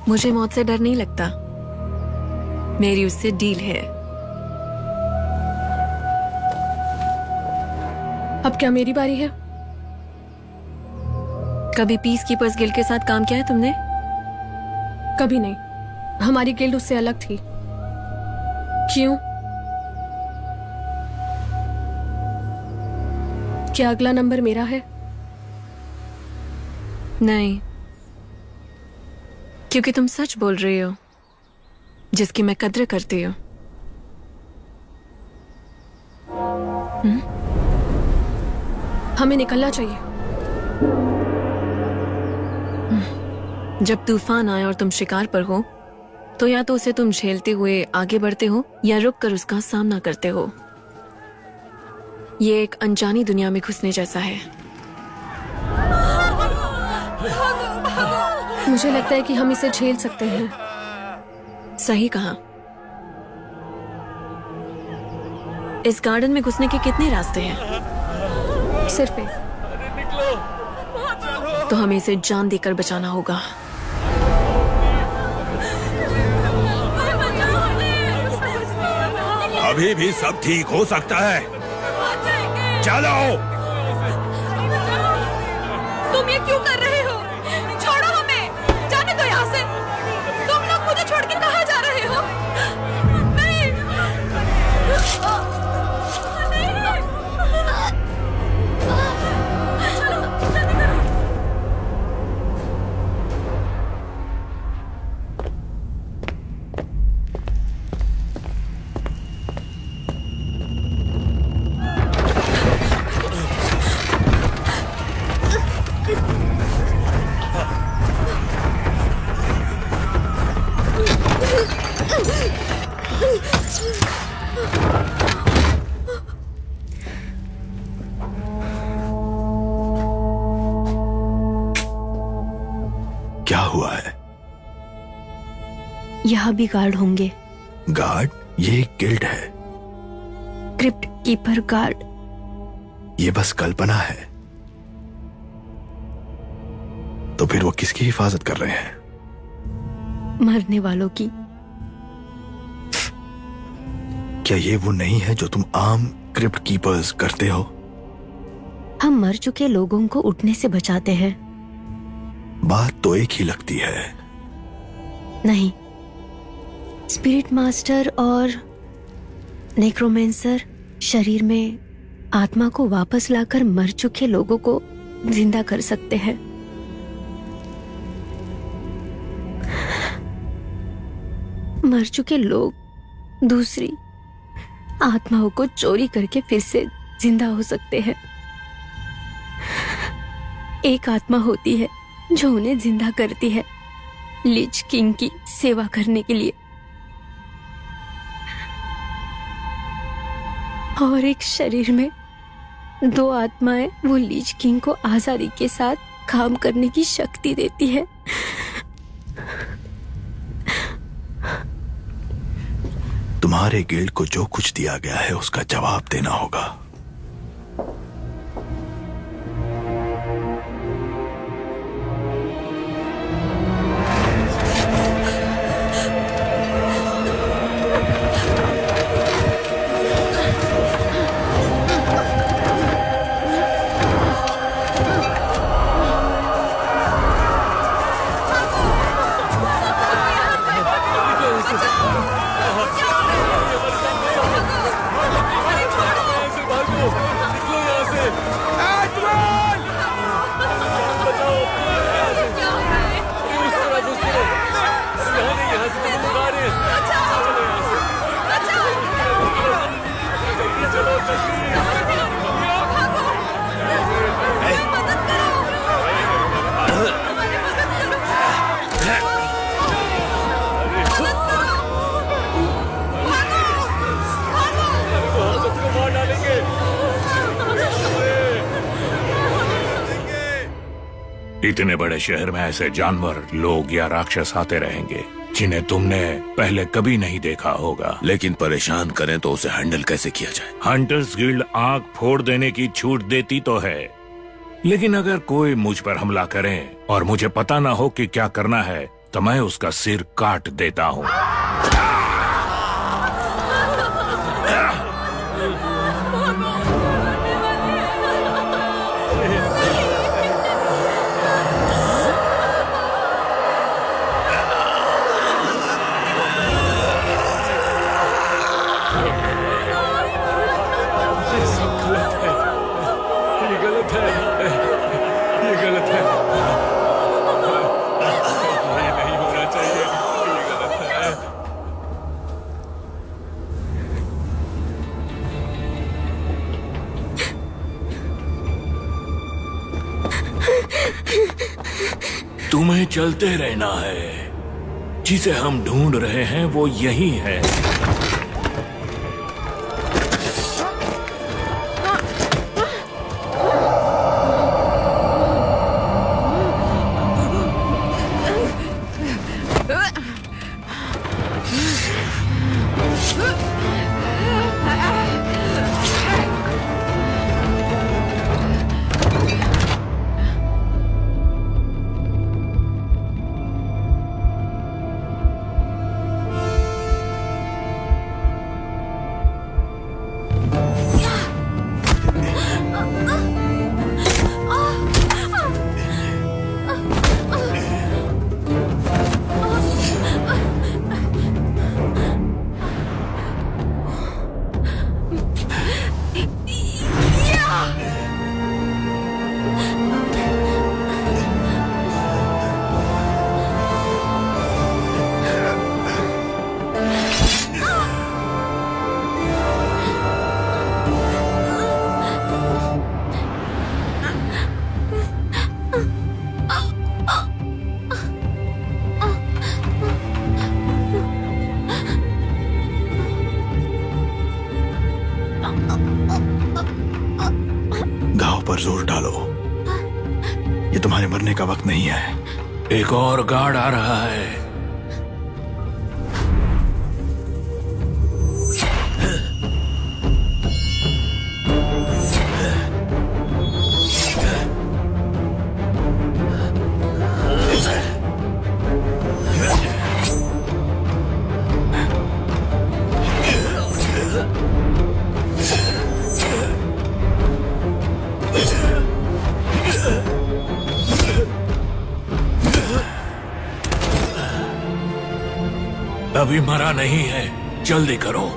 मुझे मौत से डर नहीं लगता, मेरी उससे डील है। अब क्या मेरी बारी है? कभी पीस कीपर्स गिल्ड के साथ काम किया है तुमने? कभी नहीं, हमारी गिल्ड उससे अलग थी। क्यों? क्या अगला नंबर मेरा है? नहीं, क्योंकि तुम सच बोल रही हो, जिसकी मैं कद्र करती हूँ। हमें निकलना चाहिए। जब तूफान आए और तुम शिकार पर हो, तो या तो उसे तुम झेलते हुए आगे बढ़ते हो या रुक कर उसका सामना करते हो। ये एक अनजानी दुनिया में घुसने जैसा है। मुझे लगता है कि हम इसे झेल सकते हैं। सही कहा। इस गार्डन में घुसने के कितने रास्ते हैं? सिर्फ एक। तो हमें इसे जान देकर बचाना होगा। अभी भी सब ठीक हो सकता है। चलो। तुम ये क्यों कर रहे हो? छोड़ो हमें, जाने दो यहाँ से। तुम लोग मुझे छोड़ के कहाँ जा रहे हो? नहीं। क्या हुआ है? यहाँ भी गार्ड होंगे। गार्ड? ये एक गिल्ड है। Crypt keeper guard. ये बस कल्पना है। तो फिर वो किसकी हिफाजत कर रहे हैं? मरने वालों की। क्या ये वो नहीं है जो तुम आम क्रिप्ट कीपर्स करते हो? हम मर चुके लोगों को उठने से बचाते हैं। बात तो एक ही लगती है। नहीं, स्पिरिट मास्टर और नेक्रोमेंसर शरीर में आत्मा को वापस लाकर मर चुके लोगों को जिंदा कर सकते हैं। मर चुके लोग दूसरी आत्माओं को चोरी करके फिर से जिंदा हो सकते हैं। एक आत्मा होती है जो उन्हें जिंदा करती है, लीच किंग की सेवा करने के लिए। और एक शरीर में दो आत्माएं वो लीच किंग को आजादी के साथ काम करने की शक्ति देती है। तुम्हारे गिल्ड को जो कुछ दिया गया है उसका जवाब देना होगा। इतने बड़े शहर में ऐसे जानवर, लोग या राक्षस आते रहेंगे जिन्हें तुमने पहले कभी नहीं देखा होगा। लेकिन परेशान करें तो उसे हैंडल कैसे किया जाए? हंटर्स गिल्ड आंख फोड़ देने की छूट देती तो है, लेकिन अगर कोई मुझ पर हमला करे और मुझे पता ना हो कि क्या करना है तो मैं उसका सिर काट देता हूँ। तुम्हें चलते रहना है। जिसे हम ढूंढ रहे हैं वो यही है। घाव पर जोर डालो, ये तुम्हारे मरने का वक्त नहीं है। एक और गार्ड आ रहा है। अभी मरा नहीं है, जल्दी करो।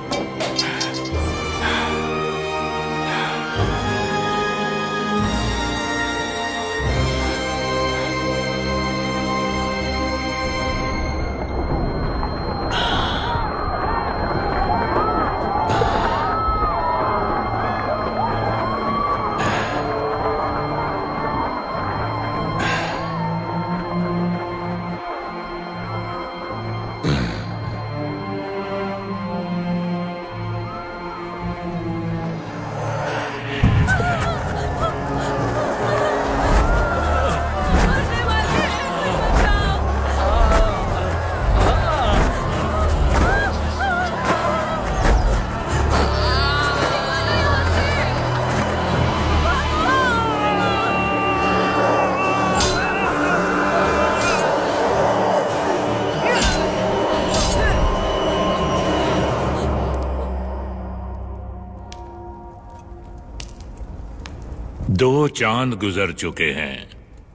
दो चांद गुजर चुके हैं,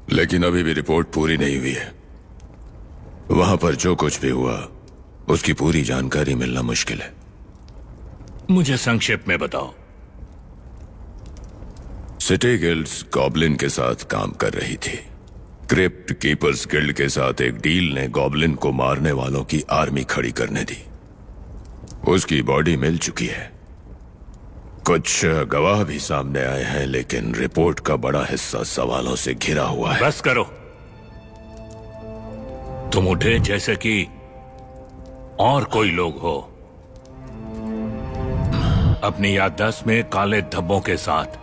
लेकिन अभी भी रिपोर्ट पूरी नहीं हुई है। वहां पर जो कुछ भी हुआ उसकी पूरी जानकारी मिलना मुश्किल है। मुझे संक्षेप में बताओ। सिटी गिल्ड्स गॉब्लिन के साथ काम कर रही थी। क्रिप्ट कीपर्स गिल्ड के साथ एक डील ने गॉब्लिन को मारने वालों की आर्मी खड़ी करने दी। उसकी बॉडी मिल चुकी है। कुछ गवाह भी सामने आए हैं, लेकिन रिपोर्ट का बड़ा हिस्सा सवालों से घिरा हुआ है। बस करो। तुम उठे जैसे कि और कोई लोग हो, अपनी याददाश्त में काले धब्बों के साथ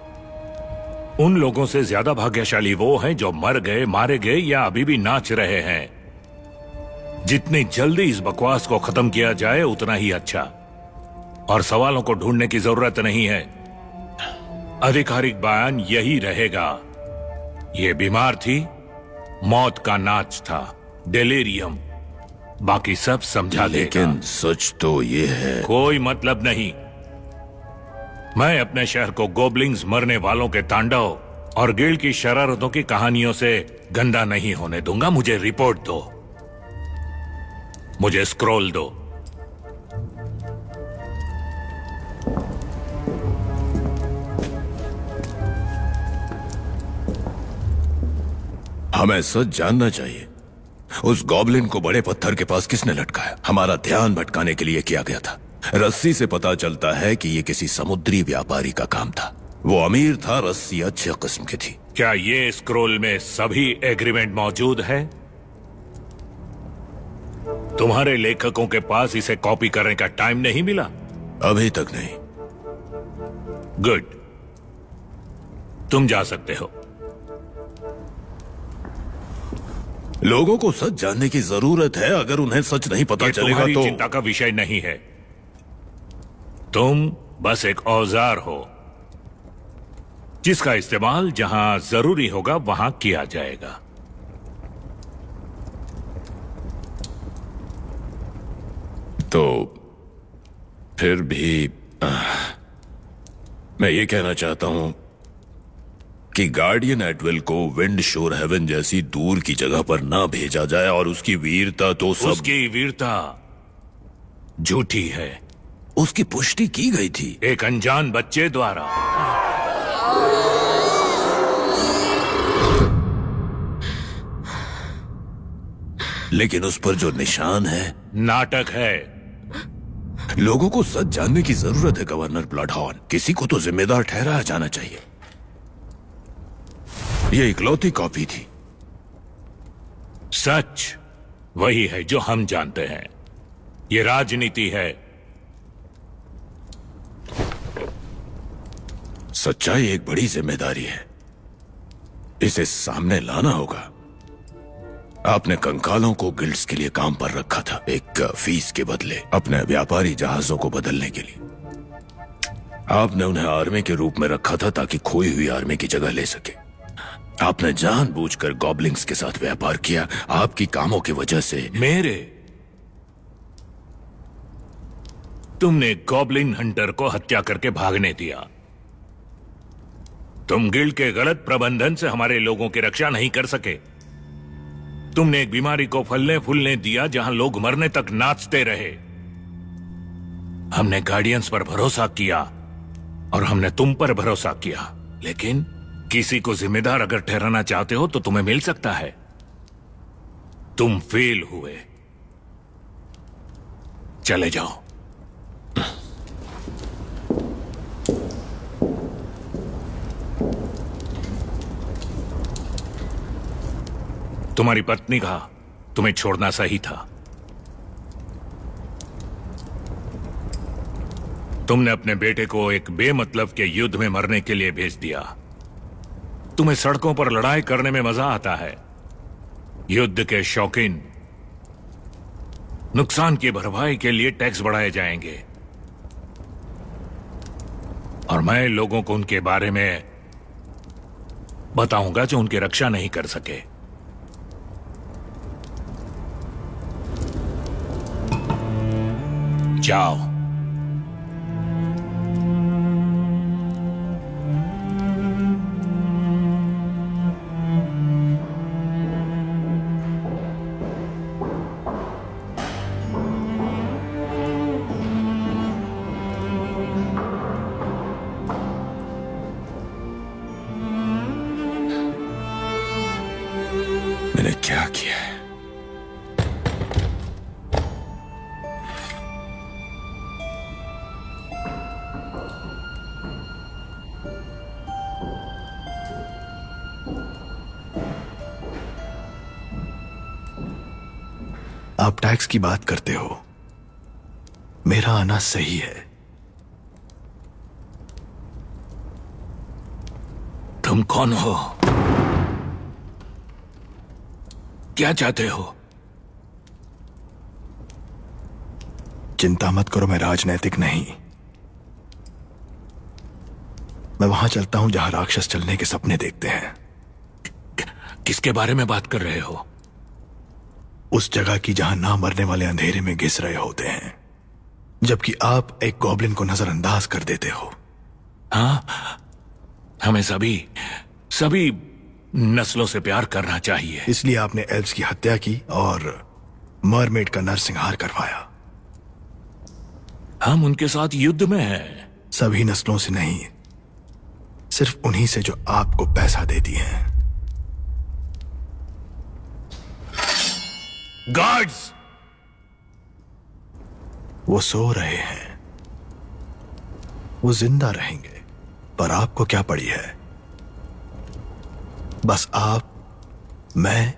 उन लोगों से ज्यादा भाग्यशाली वो हैं जो मर गए, मारे गए या अभी भी नाच रहे हैं। जितनी जल्दी इस बकवास को खत्म किया जाए उतना ही अच्छा। और सवालों को ढूंढने की जरूरत नहीं है। आधिकारिक बयान यही रहेगा। ये बीमार थी, मौत का नाच था, डेलीरियम। बाकी सब समझा देगा। लेकिन सच तो ये है। कोई मतलब नहीं। मैं अपने शहर को गोबलिंग्स मरने वालों के तांडव और गिल्ड की शरारतों की कहानियों से गंदा नहीं होने दूंगा। मुझे रिपोर्ट दो, मुझे स्क्रॉल दो। हमें सच जानना चाहिए। उस गॉब्लिन को बड़े पत्थर के पास किसने लटकाया? हमारा ध्यान भटकाने के लिए किया गया था। रस्सी से पता चलता है कि ये किसी समुद्री व्यापारी का काम था। वो अमीर था, रस्सी अच्छे किस्म की थी। क्या ये स्क्रॉल में सभी एग्रीमेंट मौजूद है? तुम्हारे लेखकों के पास इसे कॉपी करने का टाइम नहीं मिला? अभी तक नहीं। गुड, तुम जा सकते हो। लोगों को सच जानने की जरूरत है। अगर उन्हें सच नहीं पता चलेगा तुम्हारी तो चिंता का विषय नहीं है। तुम बस एक औजार हो जिसका इस्तेमाल जहां जरूरी होगा वहां किया जाएगा। तो फिर भी मैं ये कहना चाहता हूं कि गार्डियन एटवेल को विंड शोर हेवन जैसी दूर की जगह पर ना भेजा जाए। और उसकी वीरता तो सब। उसकी वीरता झूठी है। उसकी पुष्टि की गई थी एक अनजान बच्चे द्वारा। लेकिन उस पर जो निशान है नाटक है। लोगों को सच जानने की जरूरत है गवर्नर ब्लडहॉर्न। किसी को तो जिम्मेदार ठहराया जाना चाहिए। ये इकलौती कॉपी थी। सच वही है जो हम जानते हैं। ये राजनीति है। सच्चाई एक बड़ी जिम्मेदारी है। इसे सामने लाना होगा। आपने कंकालों को गिल्ड्स के लिए काम पर रखा था, एक फीस के बदले, अपने व्यापारी जहाजों को बदलने के लिए। आपने उन्हें आर्मी के रूप में रखा था ताकि खोई हुई आर्मी की जगह ले सके। आपने जानबूझकर गॉबलिंग्स के साथ व्यापार किया। आपकी कामों की वजह से मेरे तुमने गॉबलिन हंटर को हत्या करके भागने दिया। तुम गिल्ड के गलत प्रबंधन से हमारे लोगों की रक्षा नहीं कर सके। तुमने एक बीमारी को फलने फूलने दिया जहां लोग मरने तक नाचते रहे। हमने गार्डियंस पर भरोसा किया और हमने तुम पर भरोसा किया। लेकिन किसी को जिम्मेदार अगर ठहराना चाहते हो तो तुम्हें मिल सकता है। तुम फेल हुए। चले जाओ। तुम्हारी पत्नी का तुम्हें छोड़ना सही था। तुमने अपने बेटे को एक बेमतलब के युद्ध में मरने के लिए भेज दिया। तुम्हें सड़कों पर लड़ाई करने में मजा आता है। युद्ध के शौकीन, नुकसान की भरपाई के लिए टैक्स बढ़ाए जाएंगे और मैं लोगों को उनके बारे में बताऊंगा जो उनकी रक्षा नहीं कर सके। जाओ। मैंने क्या किया है? आप टैक्स की बात करते हो। मेरा आना सही है। तुम कौन हो? क्या चाहते हो? चिंता मत करो, मैं राजनैतिक नहीं। मैं वहां चलता हूं जहां राक्षस चलने के सपने देखते हैं। किसके बारे में बात कर रहे हो? उस जगह की जहां ना मरने वाले अंधेरे में घिस रहे होते हैं, जबकि आप एक गॉब्लिन को नजरअंदाज कर देते हो। हाँ, हमें सभी नस्लों से प्यार करना चाहिए। इसलिए आपने एल्व्स की हत्या की और मरमेड का नरसंहार करवाया। हम उनके साथ युद्ध में हैं। सभी नस्लों से नहीं, सिर्फ उन्हीं से जो आपको पैसा देती हैं। गार्ड्स! वो सो रहे हैं, वो जिंदा रहेंगे, पर आपको क्या पड़ी है? बस आप, मैं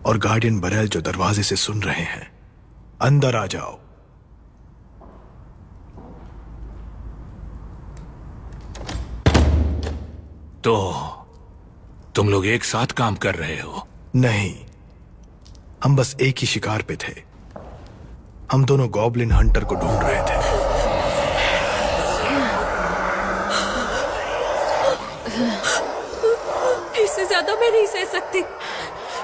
और गार्डियन बरेल जो दरवाजे से सुन रहे हैं। अंदर आ जाओ। तो तुम लोग एक साथ काम कर रहे हो? नहीं, हम बस एक ही शिकार पे थे। हम दोनों गॉब्लिन हंटर को ढूंढ रहे थे। इससे ज्यादा मैं नहीं सह सकती।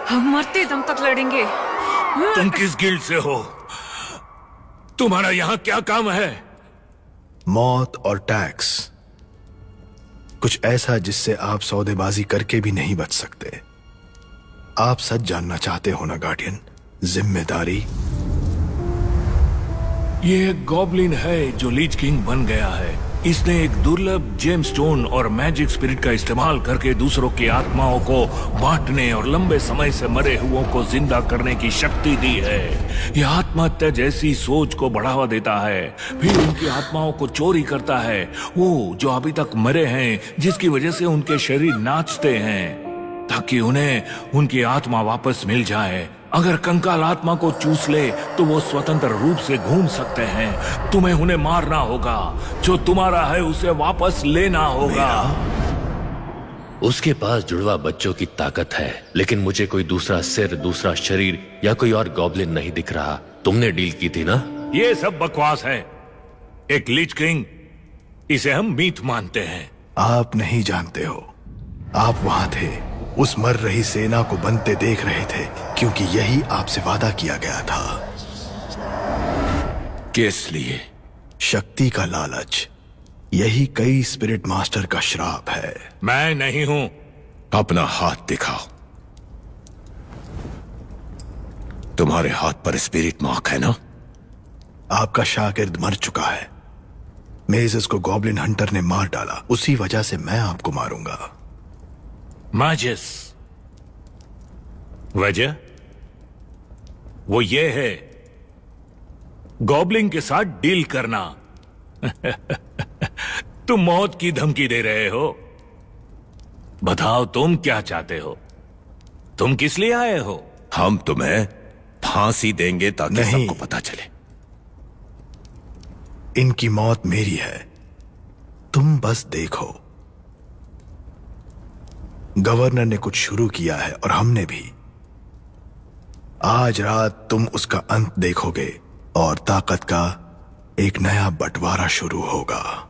हम मरते दम तक लड़ेंगे। तुम किस गिल्ड से हो? तुम्हारा यहां क्या काम है? मौत और टैक्स, कुछ ऐसा जिससे आप सौदेबाजी करके भी नहीं बच सकते। आप सच जानना चाहते हो ना गार्डियन? जिम्मेदारी। ये एक गॉब्लिन है जो लीच किंग बन गया है। इसने एक दुर्लभ जेमस्टोन और मैजिक स्पिरिट का इस्तेमाल करके दूसरों की आत्माओं को बांटने और लंबे समय से मरे हुओं को जिंदा करने की शक्ति दी है। यह आत्महत्या जैसी सोच को बढ़ावा देता है, फिर उनकी आत्माओं को चोरी करता है, वो जो अभी तक मरे हैं, जिसकी वजह से उनके शरीर नाचते हैं, ताकि उन्हें उनकी आत्मा वापस मिल जाए। अगर कंकाल आत्मा को चूस ले तो वो स्वतंत्र रूप से घूम सकते हैं। तुम्हें उन्हें मारना होगा। जो तुम्हारा है उसे वापस लेना होगा। उसके पास जुड़वा बच्चों की ताकत है, लेकिन मुझे कोई दूसरा सिर, दूसरा शरीर या कोई और गॉब्लिन नहीं दिख रहा। तुमने डील की थी ना? ये सब बकवास है। एक लीच किंग, इसे हम मीट मानते हैं। आप नहीं जानते हो। आप वहां थे, उस मर रही सेना को बनते देख रहे थे, क्योंकि यही आपसे वादा किया गया था। किस लिए? शक्ति का लालच। यही कई स्पिरिट मास्टर का श्राप है। मैं नहीं हूं। अपना हाथ दिखाओ। तुम्हारे हाथ पर स्पिरिट मार्क है ना? आपका शागिर्द मर चुका है। मेजस को गॉब्लिन हंटर ने मार डाला, उसी वजह से मैं आपको मारूंगा। माजिस, वजह वो ये है, गॉब्लिन के साथ डील करना। तुम मौत की धमकी दे रहे हो। बताओ तुम क्या चाहते हो? तुम किस लिए आए हो? हम तुम्हें फांसी देंगे ताकि सबको पता चले। इनकी मौत मेरी है, तुम बस देखो। गवर्नर ने कुछ शुरू किया है और हमने भी। आज रात तुम उसका अंत देखोगे और ताकत का एक नया बंटवारा शुरू होगा।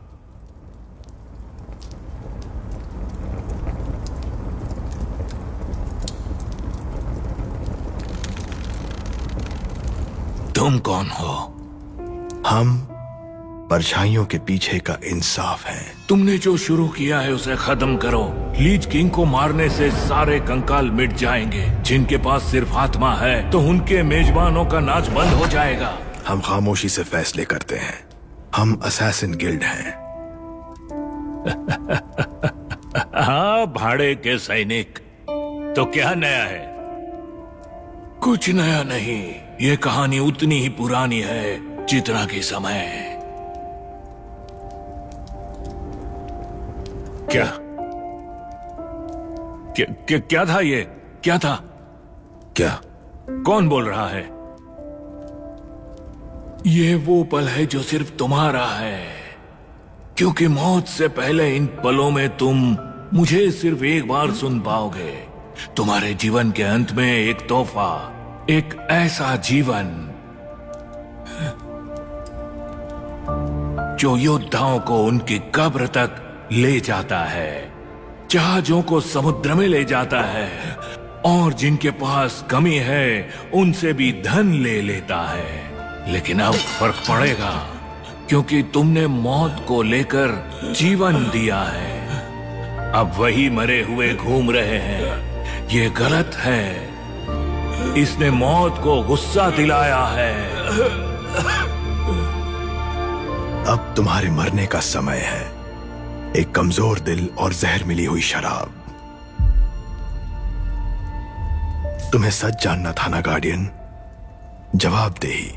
तुम कौन हो? हम परछाइयों के पीछे का इंसाफ है। तुमने जो शुरू किया है उसे खत्म करो। लीच किंग को मारने से सारे कंकाल मिट जाएंगे। जिनके पास सिर्फ आत्मा है तो उनके मेजबानों का नाच बंद हो जाएगा। हम खामोशी से फैसले करते हैं। हम असैसिन गिल्ड हैं। हाँ, भाड़े के सैनिक। तो क्या नया है? कुछ नया नहीं। ये कहानी उतनी ही पुरानी है जितना कि समय है। क्या था ये? क्या था? क्या? कौन बोल रहा है? ये वो पल है जो सिर्फ तुम्हारा है। क्योंकि मौत से पहले इन पलों में तुम मुझे सिर्फ एक बार सुन पाओगे। तुम्हारे जीवन के अंत में एक तोहफा, एक ऐसा जीवन जो योद्धाओं को उनकी कब्र तक ले जाता है, जहाजों को समुद्र में ले जाता है और जिनके पास कमी है उनसे भी धन ले लेता है। लेकिन अब फर्क पड़ेगा क्योंकि तुमने मौत को लेकर जीवन दिया है। अब वही मरे हुए घूम रहे हैं। ये गलत है। इसने मौत को गुस्सा दिलाया है। अब तुम्हारे मरने का समय है। एक कमजोर दिल और जहर मिली हुई शराब। तुम्हें सच जानना था ना गार्डियन। जवाबदेही।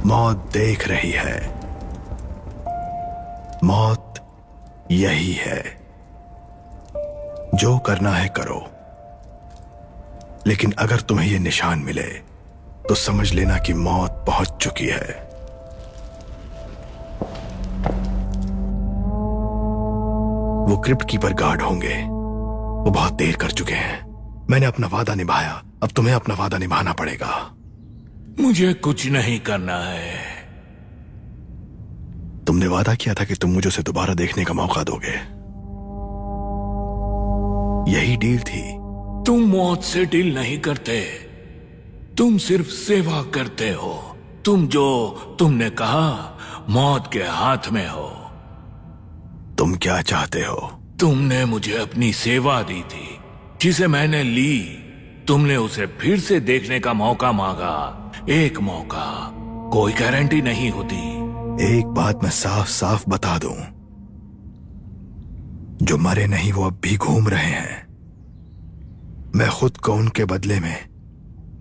मौत देख रही है। मौत यही है। जो करना है करो, लेकिन अगर तुम्हें यह निशान मिले तो समझ लेना कि मौत पहुंच चुकी है। वो क्रिप्ट कीपर गार्ड होंगे। वो बहुत देर कर चुके हैं। मैंने अपना वादा निभाया, अब तुम्हें अपना वादा निभाना पड़ेगा। मुझे कुछ नहीं करना है। तुमने वादा किया था कि तुम मुझे उसे दोबारा देखने का मौका दोगे। यही डील थी। तुम मौत से डील नहीं करते, तुम सिर्फ सेवा करते हो। तुमने कहा मौत के हाथ में हो। तुम क्या चाहते हो? तुमने मुझे अपनी सेवा दी थी जिसे मैंने ली। तुमने उसे फिर से देखने का मौका मांगा। एक मौका, कोई गारंटी नहीं होती। एक बात मैं साफ साफ बता दूं, जो मरे नहीं वो अब भी घूम रहे हैं। मैं खुद को उनके बदले में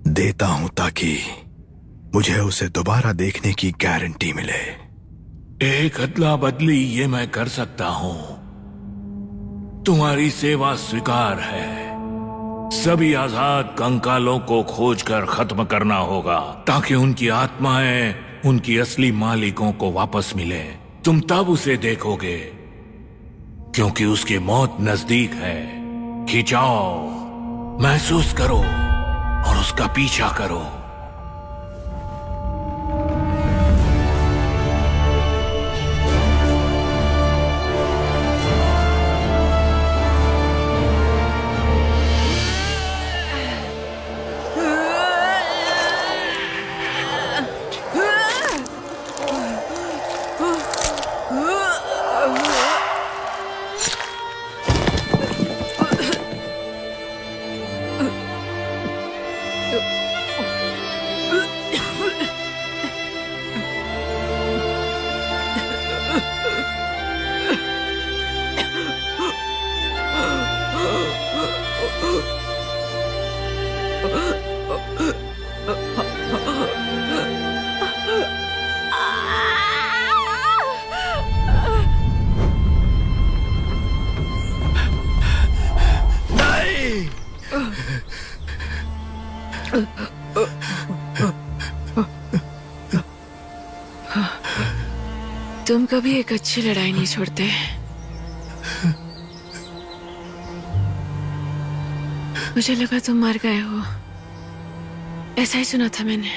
देता हूं ताकि मुझे उसे दोबारा देखने की गारंटी मिले। एक अदला बदली ये मैं कर सकता हूं। तुम्हारी सेवा स्वीकार है। सभी आजाद कंकालों को खोजकर खत्म करना होगा ताकि उनकी आत्माएं उनकी असली मालिकों को वापस मिले। तुम तब उसे देखोगे क्योंकि उसकी मौत नजदीक है। खिंचाओ, महसूस करो और उसका पीछा करो। तुम कभी एक अच्छी लड़ाई नहीं छोड़ते। मुझे लगा तुम मर गए हो। ऐसा ही सुना था मैंने।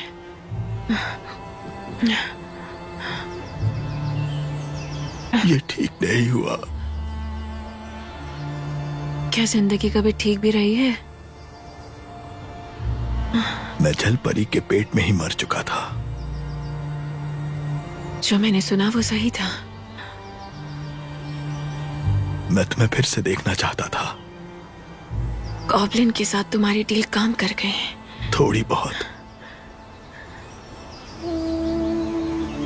ये ठीक नहीं हुआ। क्या जिंदगी कभी ठीक भी रही है? मैं जल परी के पेट में ही मर चुका था। जो मैंने सुना वो सही था। मैं तुम्हें फिर से देखना चाहता था। गॉब्लिन के साथ तुम्हारी डील काम कर गई। थोड़ी बहुत।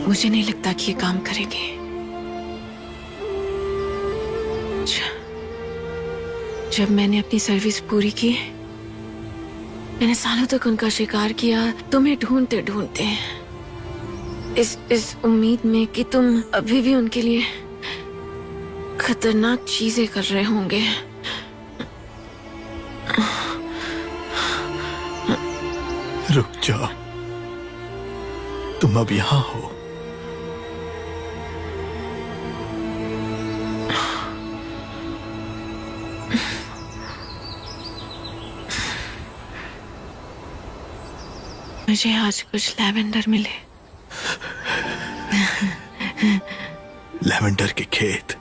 मुझे नहीं लगता कि ये काम करेंगे। जब मैंने अपनी सर्विस पूरी की, मैंने सालों तक उनका शिकार किया, तुम्हें ढूंढते ढूंढते, इस उम्मीद में कि तुम अभी भी उनके लिए खतरनाक चीजें कर रहे होंगे। रुक जाओ, तुम अब यहां हो। मुझे आज कुछ लैवेंडर मिले। लैवेंडर के खेत।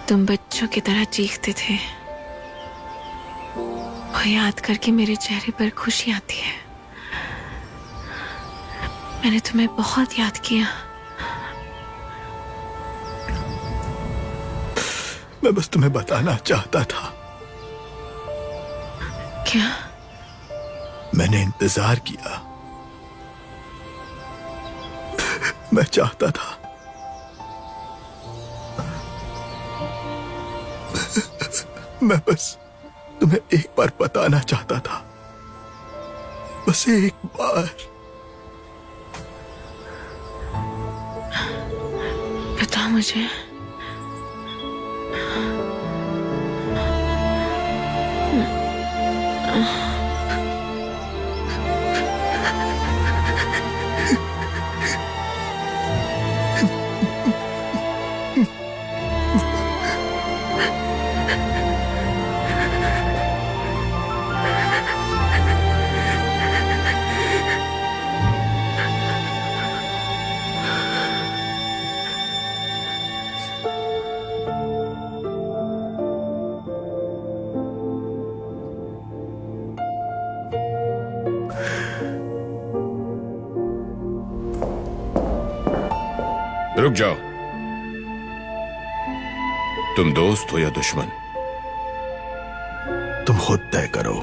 तुम बच्चों की तरह चीखते थे, वो याद करके मेरे चेहरे पर खुशी आती है। मैंने तुम्हें बहुत याद किया। मैं बस तुम्हें बताना चाहता था। क्या? मैंने इंतजार किया। मैं चाहता था मैं बस तुम्हें एक बार बताना चाहता था, बस एक बार। बता मुझे। रुक जाओ। तुम दोस्त हो या दुश्मन? तुम खुद तय करो।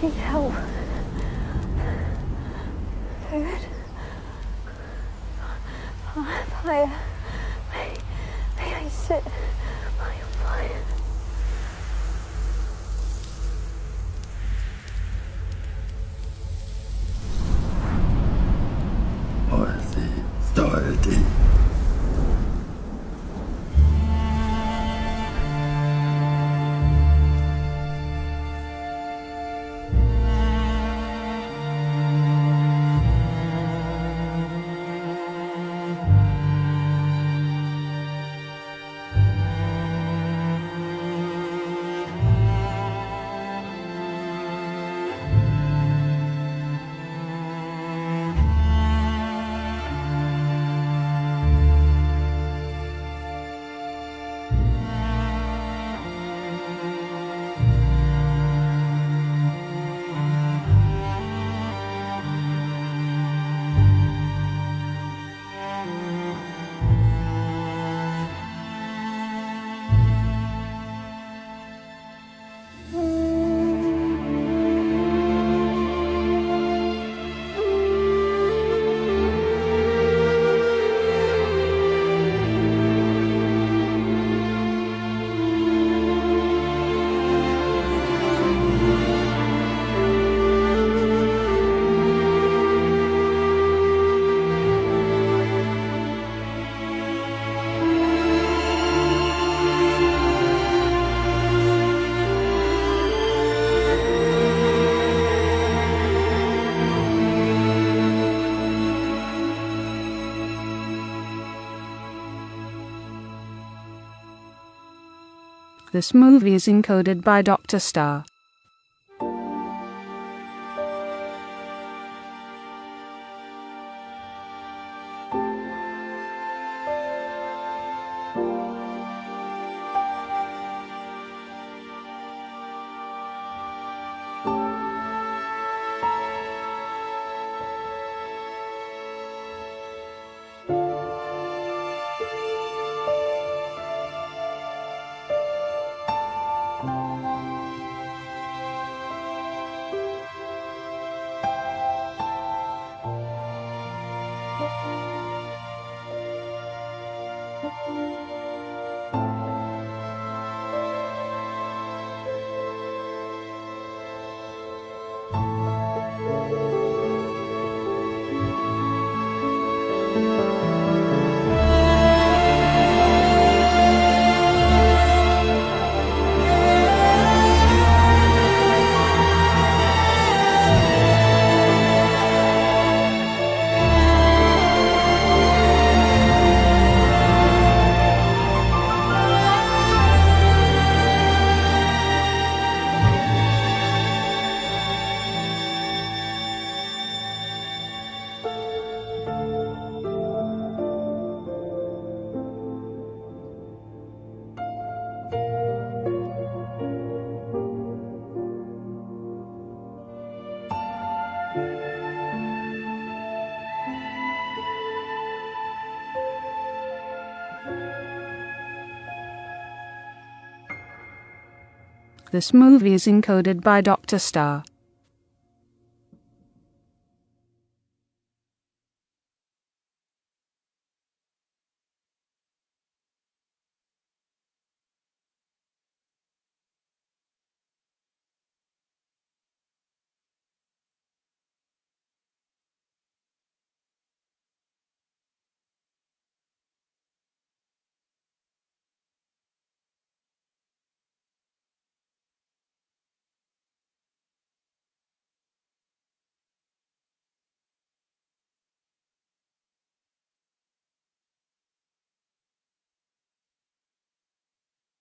need help. Food? Fire. May I sit by your fire? Dorothy. This movie is encoded by Dr. Star. This movie is encoded by Dr. Star.